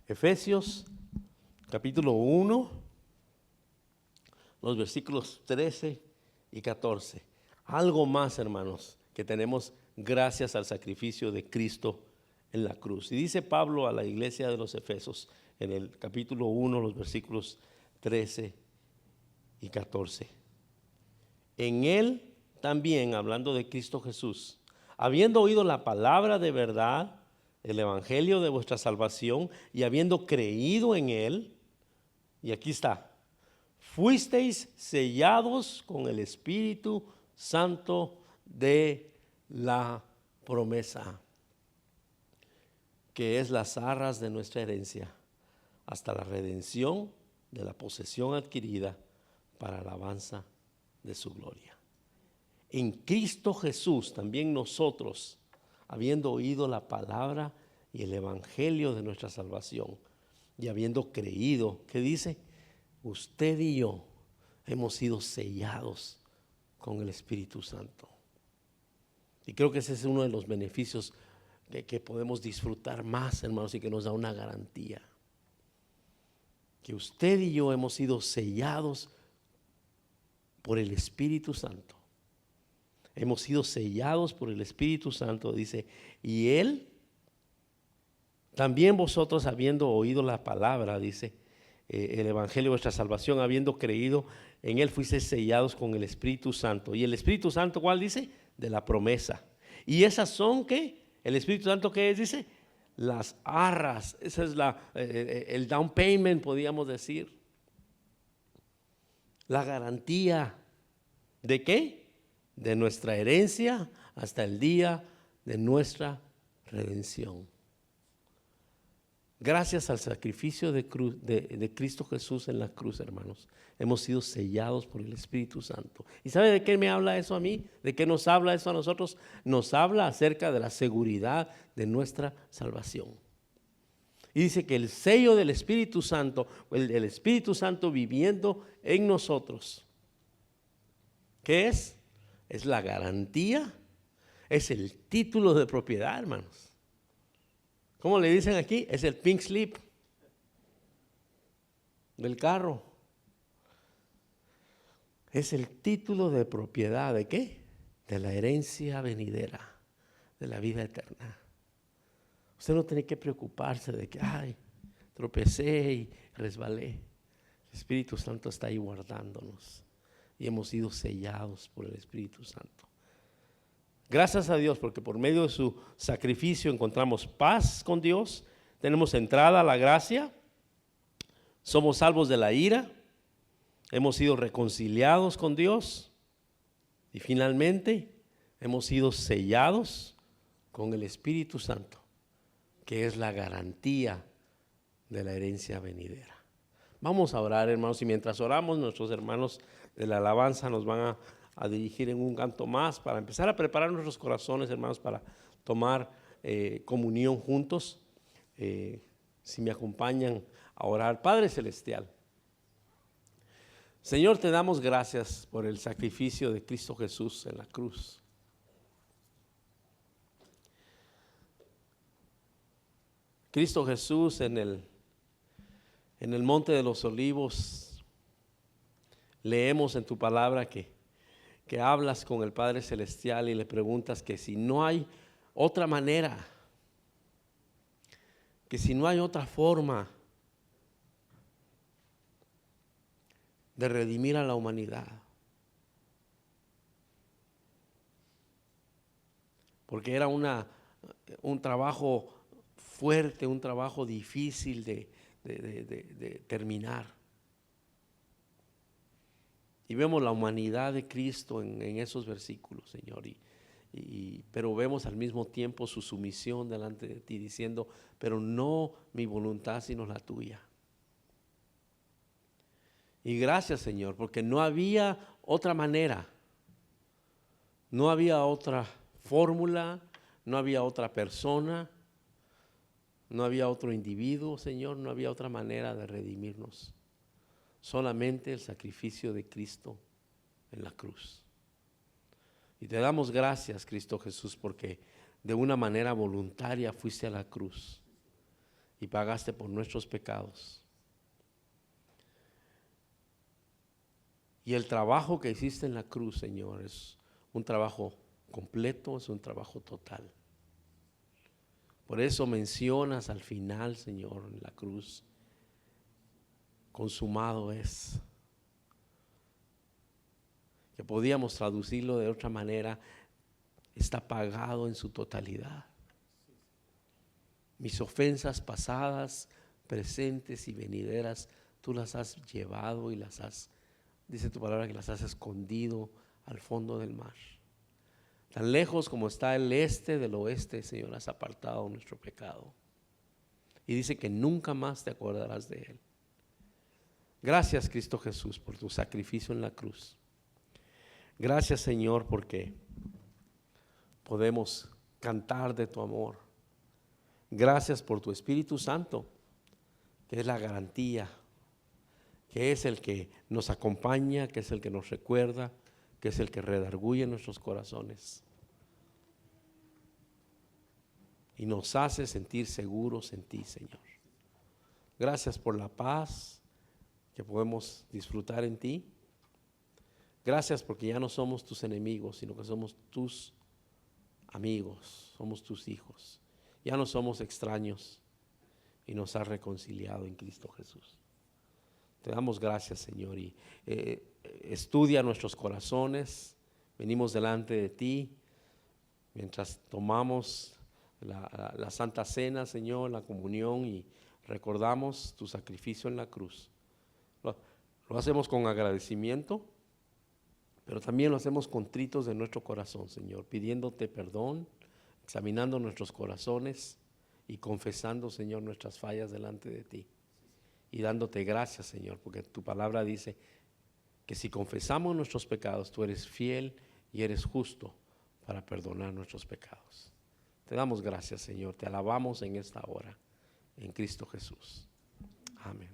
S6: Efesios capítulo 1, los versículos 13 y 14. Algo más, hermanos, que tenemos gracias al sacrificio de Cristo en la cruz. Y dice Pablo a la iglesia de los Efesios en el capítulo 1, los versículos 13 y 14. En él también, hablando de Cristo Jesús, habiendo oído la palabra de verdad, el evangelio de vuestra salvación, y habiendo creído en él, y aquí está, fuisteis sellados con el Espíritu Santo de la promesa, que es las arras de nuestra herencia, hasta la redención de la posesión adquirida para alabanza de su gloria. En Cristo Jesús también nosotros, habiendo oído la palabra y el evangelio de nuestra salvación, y habiendo creído, ¿qué dice? Usted y yo hemos sido sellados con el Espíritu Santo. Y creo que ese es uno de los beneficios que podemos disfrutar más, hermanos, y que nos da una garantía. Que usted y yo hemos sido sellados por el Espíritu Santo. Hemos sido sellados por el Espíritu Santo, dice, y Él, también vosotros habiendo oído la palabra, dice, el evangelio de vuestra salvación, habiendo creído en Él, fuisteis sellados con el Espíritu Santo. Y el Espíritu Santo, ¿cuál dice? De la promesa. Y esas son, ¿qué? El Espíritu Santo, ¿qué es? Dice, las arras. Esa es el down payment, podríamos decir. La garantía. ¿De qué? De nuestra herencia hasta el día de nuestra redención. Gracias al sacrificio de Cristo Jesús en la cruz, hermanos, hemos sido sellados por el Espíritu Santo. ¿Y sabe de qué me habla eso a mí? ¿De qué nos habla eso a nosotros? Nos habla acerca de la seguridad de nuestra salvación. Y dice que el sello del Espíritu Santo, el Espíritu Santo viviendo en nosotros, ¿qué es? Es la garantía, es el título de propiedad, hermanos. ¿Cómo le dicen aquí? Es el pink slip del carro. Es el título de propiedad ¿de qué? De la herencia venidera, de la vida eterna. Usted no tiene que preocuparse de que, tropecé y resbalé. El Espíritu Santo está ahí guardándonos y hemos sido sellados por el Espíritu Santo. Gracias a Dios, porque por medio de su sacrificio encontramos paz con Dios, tenemos entrada a la gracia, somos salvos de la ira, hemos sido reconciliados con Dios y finalmente hemos sido sellados con el Espíritu Santo, que es la garantía de la herencia venidera. Vamos a orar, hermanos, y mientras oramos, nuestros hermanos de la alabanza nos van a dirigir en un canto más para empezar a preparar nuestros corazones, hermanos, para tomar comunión juntos. Si me acompañan a orar. Padre Celestial, Señor, te damos gracias por el sacrificio de Cristo Jesús en la cruz. Cristo Jesús en el Monte de los Olivos, leemos en tu palabra que hablas con el Padre Celestial y le preguntas que si no hay otra manera, que si no hay otra forma de redimir a la humanidad. Porque era un trabajo fuerte, un trabajo difícil de terminar. Y vemos la humanidad de Cristo en esos versículos, Señor, pero vemos al mismo tiempo su sumisión delante de ti, diciendo, pero no mi voluntad, sino la tuya. Y gracias, Señor, porque no había otra manera, no había otra fórmula, No había otra persona, no había otro individuo, Señor, no había otra manera de redimirnos. Solamente el sacrificio de Cristo en la cruz. Y te damos gracias, Cristo Jesús, porque de una manera voluntaria fuiste a la cruz y pagaste por nuestros pecados. Y el trabajo que hiciste en la cruz, Señor, es un trabajo completo, es un trabajo total. Por eso mencionas al final, Señor, en la cruz, consumado es. Que podíamos traducirlo de otra manera, está pagado en su totalidad. Mis ofensas pasadas, presentes y venideras, tú las has llevado y las has, dice tu palabra, que las has escondido al fondo del mar. Tan lejos como está el este del oeste, Señor, has apartado nuestro pecado. Y dice que nunca más te acordarás de él. Gracias, Cristo Jesús, por tu sacrificio en la cruz. Gracias, Señor, porque podemos cantar de tu amor. Gracias por tu Espíritu Santo, que es la garantía, que es el que nos acompaña, que es el que nos recuerda, que es el que redarguye nuestros corazones y nos hace sentir seguros en ti, Señor. Gracias por la paz que podemos disfrutar en ti. Gracias porque ya no somos tus enemigos, sino que somos tus amigos, somos tus hijos. Ya no somos extraños y nos has reconciliado en Cristo Jesús. Te damos gracias, Señor, y estudia nuestros corazones. Venimos delante de ti mientras tomamos la Santa Cena, Señor, la comunión, y recordamos tu sacrificio en la cruz. Lo hacemos con agradecimiento, pero también lo hacemos contritos de nuestro corazón, Señor, pidiéndote perdón, examinando nuestros corazones y confesando, Señor, nuestras fallas delante de ti. Y dándote gracias, Señor, porque tu palabra dice que si confesamos nuestros pecados, tú eres fiel y eres justo para perdonar nuestros pecados. Te damos gracias, Señor, te alabamos en esta hora, en Cristo Jesús. Amén.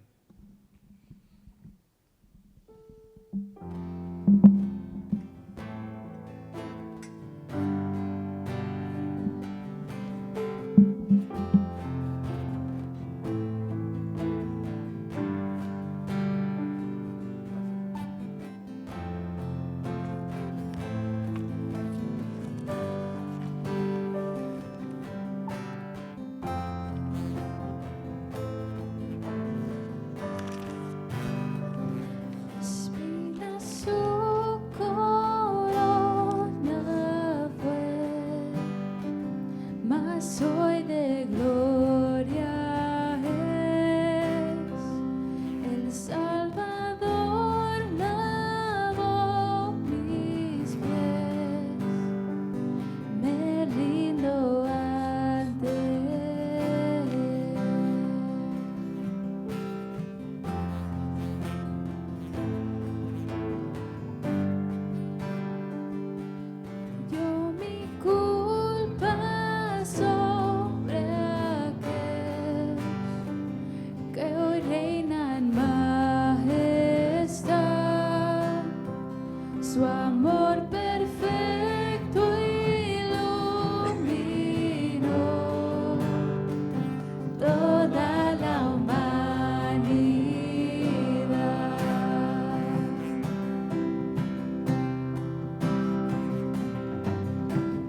S1: Soy de gloria, es el Salvador, lavó mis pies, me rindo ante él. Yo mi culpa sobre aquel que hoy reina en majestad, su amor perfecto iluminó toda la humanidad.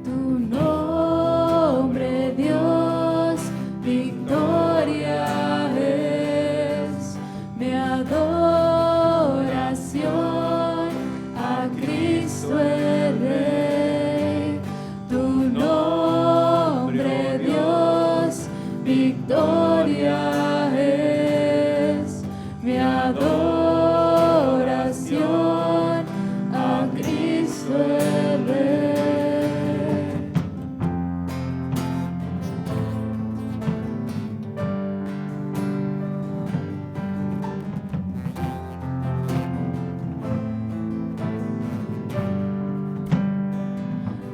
S1: Tu nombre, Dios, victoria es mi adoración a Cristo el Rey. Tu nombre, Dios, victoria es mi adoración a Cristo el Rey.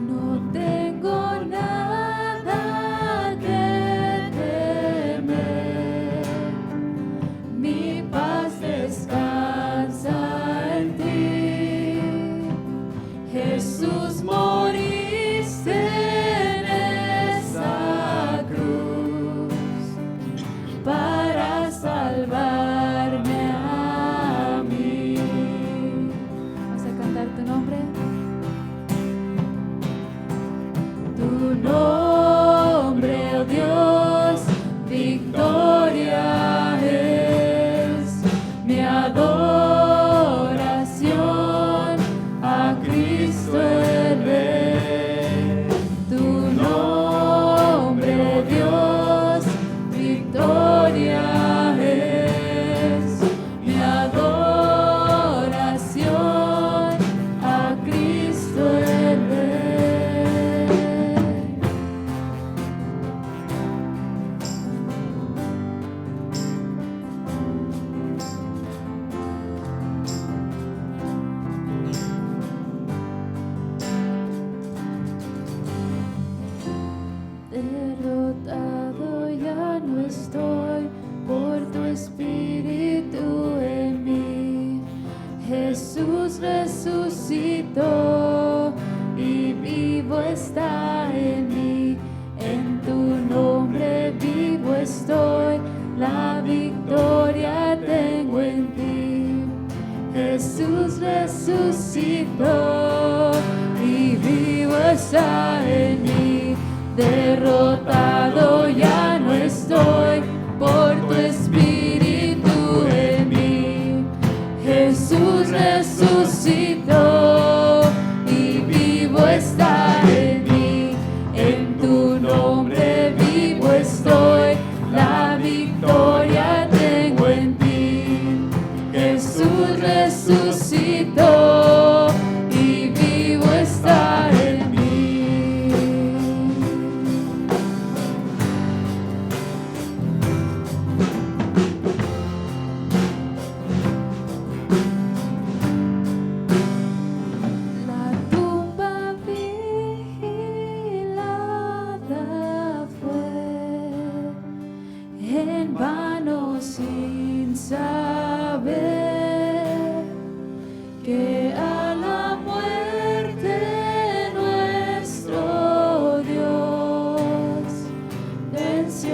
S1: No tengo nada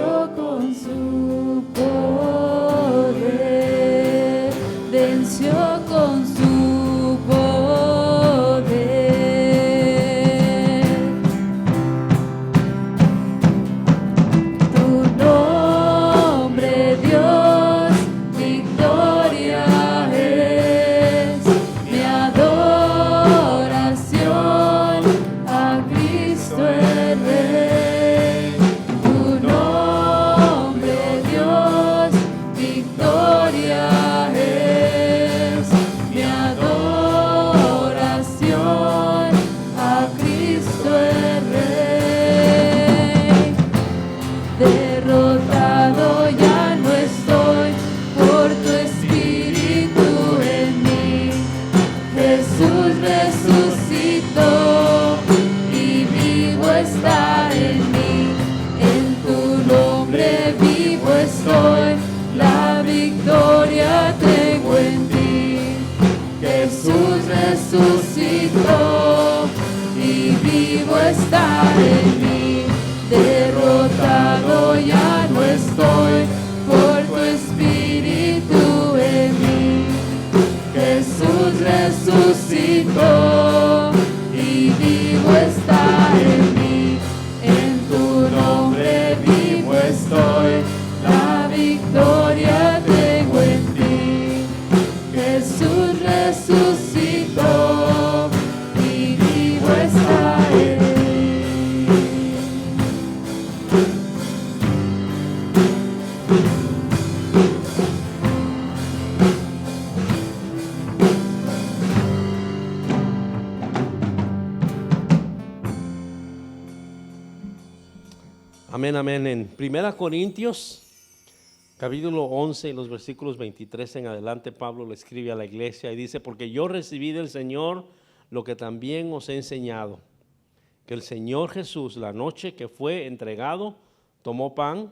S1: venció con su poder, venció con su poder. Tu nombre, Dios, victoria es mi adoración a Cristo el Rey. Tu nombre, Dios, victoria es mi adoración a Cristo el Rey. Derrotado ya no estoy por tu espíritu en mí. Jesús resucitó y vivo está en mí. En tu nombre vivo estoy, la victoria tengo en ti. Jesús resucitó y vivo está en mí. Derrotado ya no estoy por tu espíritu en mí. Jesús resucitó y vivo está en mí. En tu nombre vivo estoy, la victoria tengo en ti. Jesús resucitó y vivo está en mí.
S6: Amén, amén. En 1 Corintios, capítulo 11, y los versículos 23 en adelante, Pablo le escribe a la iglesia y dice: porque yo recibí del Señor lo que también os he enseñado, que el Señor Jesús, la noche que fue entregado, tomó pan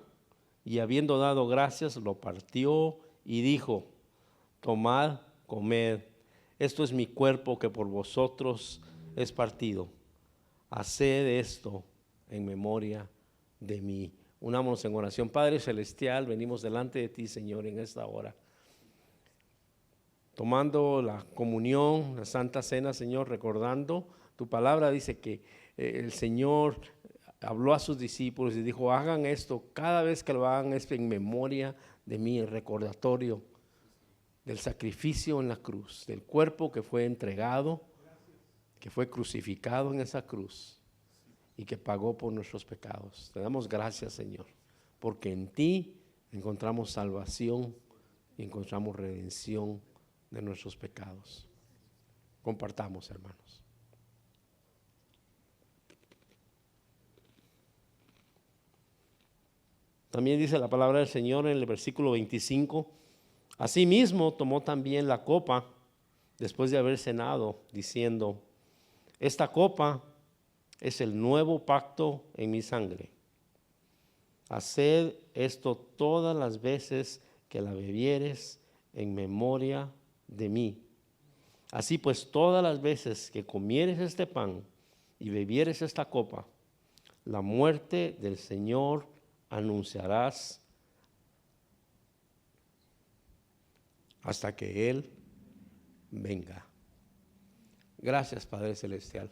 S6: y habiendo dado gracias, lo partió y dijo: tomad, comed, esto es mi cuerpo que por vosotros es partido. Haced esto en memoria de mí. Unámonos en oración. Padre celestial, venimos delante de ti, Señor, en esta hora, tomando la comunión, la Santa Cena, Señor, recordando tu palabra. Dice que el Señor habló a sus discípulos y dijo: hagan esto, cada vez que lo hagan es en memoria de mí, el recordatorio del sacrificio en la cruz, del cuerpo que fue entregado, que fue crucificado en esa cruz y que pagó por nuestros pecados. Te damos gracias, Señor, porque en ti encontramos salvación y encontramos redención de nuestros pecados. Compartamos, hermanos. También dice la palabra del Señor en el versículo 25: asimismo tomó también la copa después de haber cenado, diciendo: esta copa es el nuevo pacto en mi sangre. Haced esto todas las veces que la bebieres en memoria de mí. Así pues, todas las veces que comieres este pan y bebieres esta copa, la muerte del Señor anunciarás hasta que Él venga. Gracias, Padre Celestial,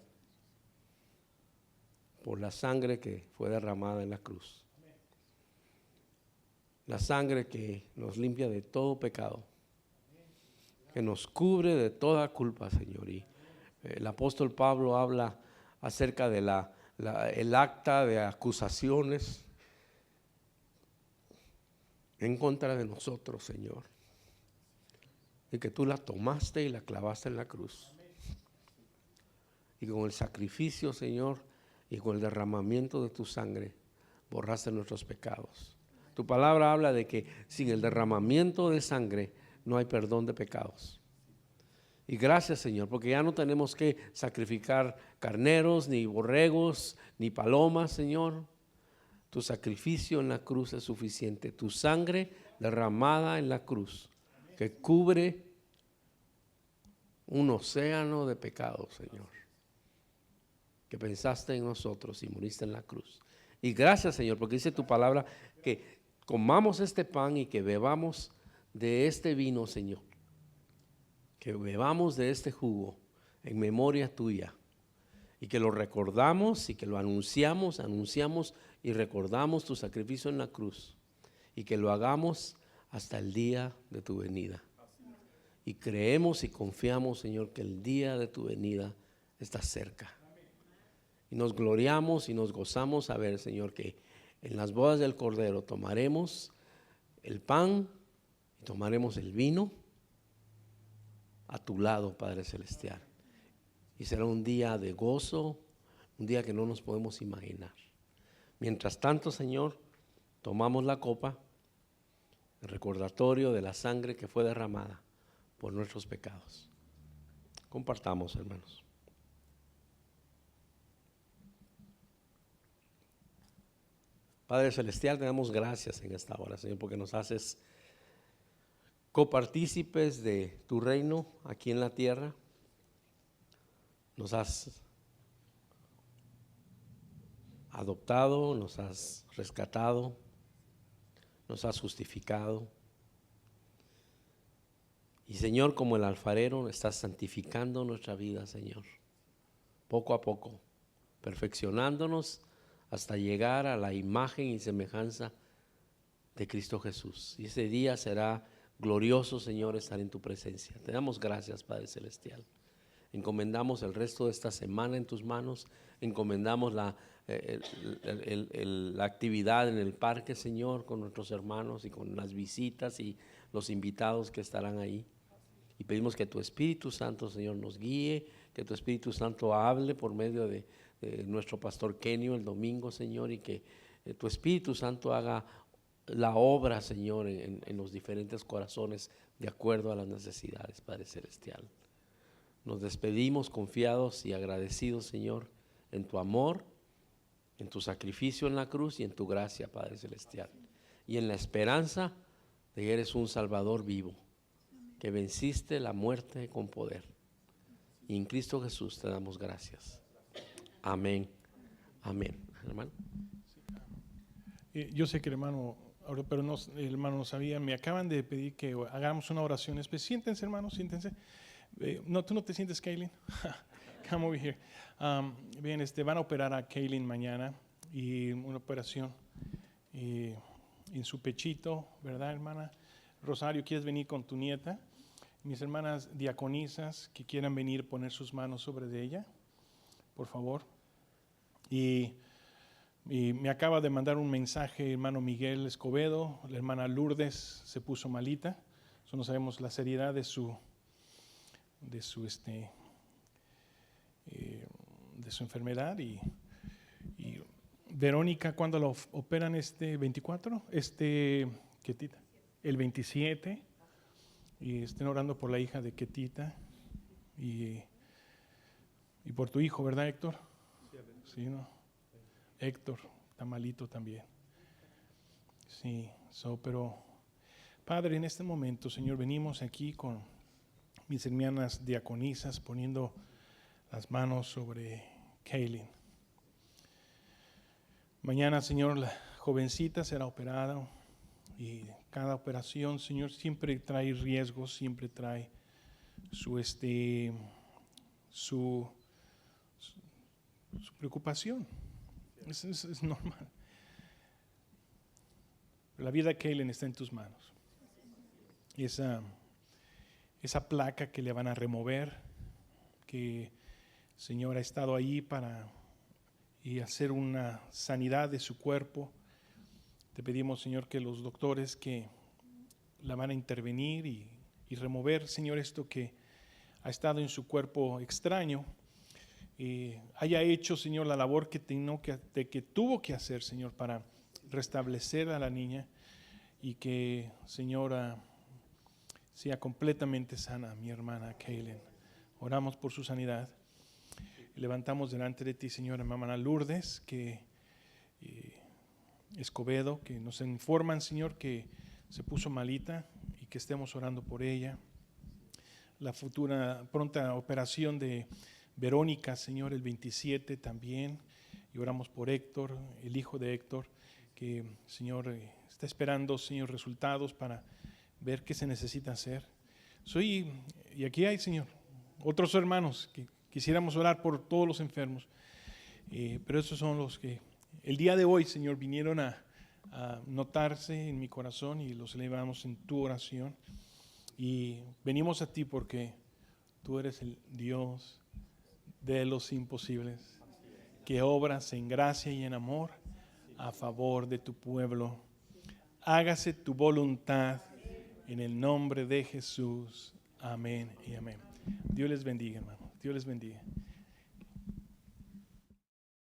S6: por la sangre que fue derramada en la cruz. La sangre que nos limpia de todo pecado, que nos cubre de toda culpa, Señor. Y el apóstol Pablo habla acerca de el acta de acusaciones en contra de nosotros, Señor, y que tú la tomaste y la clavaste en la cruz. Y con el sacrificio, Señor, y con el derramamiento de tu sangre, borraste nuestros pecados. Tu palabra habla de que sin el derramamiento de sangre no hay perdón de pecados. Y gracias, Señor, porque ya no tenemos que sacrificar carneros, ni borregos, ni palomas, Señor. Tu sacrificio en la cruz es suficiente. Tu sangre derramada en la cruz, que cubre un océano de pecados, Señor, que pensaste en nosotros y moriste en la cruz. Y gracias, Señor, porque dice tu palabra que comamos este pan y que bebamos de este vino, Señor. Que bebamos de este jugo en memoria tuya. Y que lo recordamos y que lo anunciamos y recordamos tu sacrificio en la cruz. Y que lo hagamos hasta el día de tu venida. Y creemos y confiamos, Señor, que el día de tu venida está cerca. Y nos gloriamos y nos gozamos a ver, Señor, que en las bodas del Cordero tomaremos el pan y tomaremos el vino a tu lado, Padre Celestial. Y será un día de gozo, un día que no nos podemos imaginar. Mientras tanto, Señor, tomamos la copa, el recordatorio de la sangre que fue derramada por nuestros pecados. Compartamos, hermanos. Padre Celestial, te damos gracias en esta hora, Señor, porque nos haces copartícipes de tu reino aquí en la tierra. Nos has adoptado, nos has rescatado, nos has justificado. Y Señor, como el alfarero, estás santificando nuestra vida, Señor, poco a poco, perfeccionándonos hasta llegar a la imagen y semejanza de Cristo Jesús. Y ese día será glorioso, Señor, estar en tu presencia. Te damos gracias, Padre Celestial. Encomendamos el resto de esta semana en tus manos. Encomendamos la actividad en el parque, Señor, con nuestros hermanos y con las visitas y los invitados que estarán ahí. Y pedimos que tu Espíritu Santo, Señor, nos guíe, que tu Espíritu Santo hable por medio de nuestro pastor Kenio el domingo, Señor, y que tu Espíritu Santo haga la obra, Señor, en los diferentes corazones de acuerdo a las necesidades, Padre Celestial. Nos despedimos confiados y agradecidos, Señor, en tu amor, en tu sacrificio en la cruz y en tu gracia, Padre Celestial. Y en la esperanza de que eres un Salvador vivo, que venciste la muerte con poder. Y en Cristo Jesús te damos gracias. Amén. Amén. Hermano.
S4: Yo sé que el hermano, pero no, el hermano no sabía, me acaban de pedir que hagamos una oración especial. Siéntense, hermanos, siéntense. No, tú no te sientes, Kaylin. Come over here. Bien, van a operar a Kaylin mañana y una operación en su pechito, ¿verdad, hermana? Rosario, ¿quieres venir con tu nieta? Mis hermanas diaconisas que quieran venir, poner sus manos sobre de ella, por favor. Y me acaba de mandar un mensaje el hermano Miguel Escobedo, la hermana Lourdes se puso malita, eso no sabemos la seriedad de su enfermedad y Verónica, ¿cuándo la operan? 24, Ketita, el 27, y estén orando por la hija de Ketita y por tu hijo, ¿verdad, Héctor? Sí, ¿no? Héctor está malito también. Sí, pero Padre, en este momento, Señor, venimos aquí con mis hermanas diaconisas poniendo las manos sobre Kaylin. Mañana, Señor, la jovencita será operada y cada operación, Señor, siempre trae riesgos, siempre trae su preocupación. Es normal. La vida de Kaylin está en tus manos. Esa placa que le van a remover, que Señor ha estado ahí para hacer una sanidad de su cuerpo. Te pedimos, Señor, que los doctores que la van a intervenir y remover, Señor, esto que ha estado en su cuerpo extraño, haya hecho, Señor, la labor que tuvo que hacer, Señor, para restablecer a la niña y que, Señor, sea completamente sana mi hermana Kaylin. Oramos por su sanidad. Levantamos delante de ti, Señor, a hermana Lourdes, que Escobedo, que nos informan, Señor, que se puso malita y que estemos orando por ella. La futura pronta operación de Verónica, Señor, el 27 también. Y oramos por Héctor, el hijo de Héctor, que, Señor, está esperando, Señor, resultados para ver qué se necesita hacer. Y aquí hay, Señor, otros hermanos que quisiéramos orar por todos los enfermos, pero esos son los que el día de hoy, Señor, vinieron a notarse en mi corazón y los elevamos en tu oración. Y venimos a ti porque tú eres el Dios de los imposibles, que obras en gracia y en amor a favor de tu pueblo. Hágase tu voluntad en el nombre de Jesús. Amén y amén. Dios les bendiga, hermano. Dios les bendiga.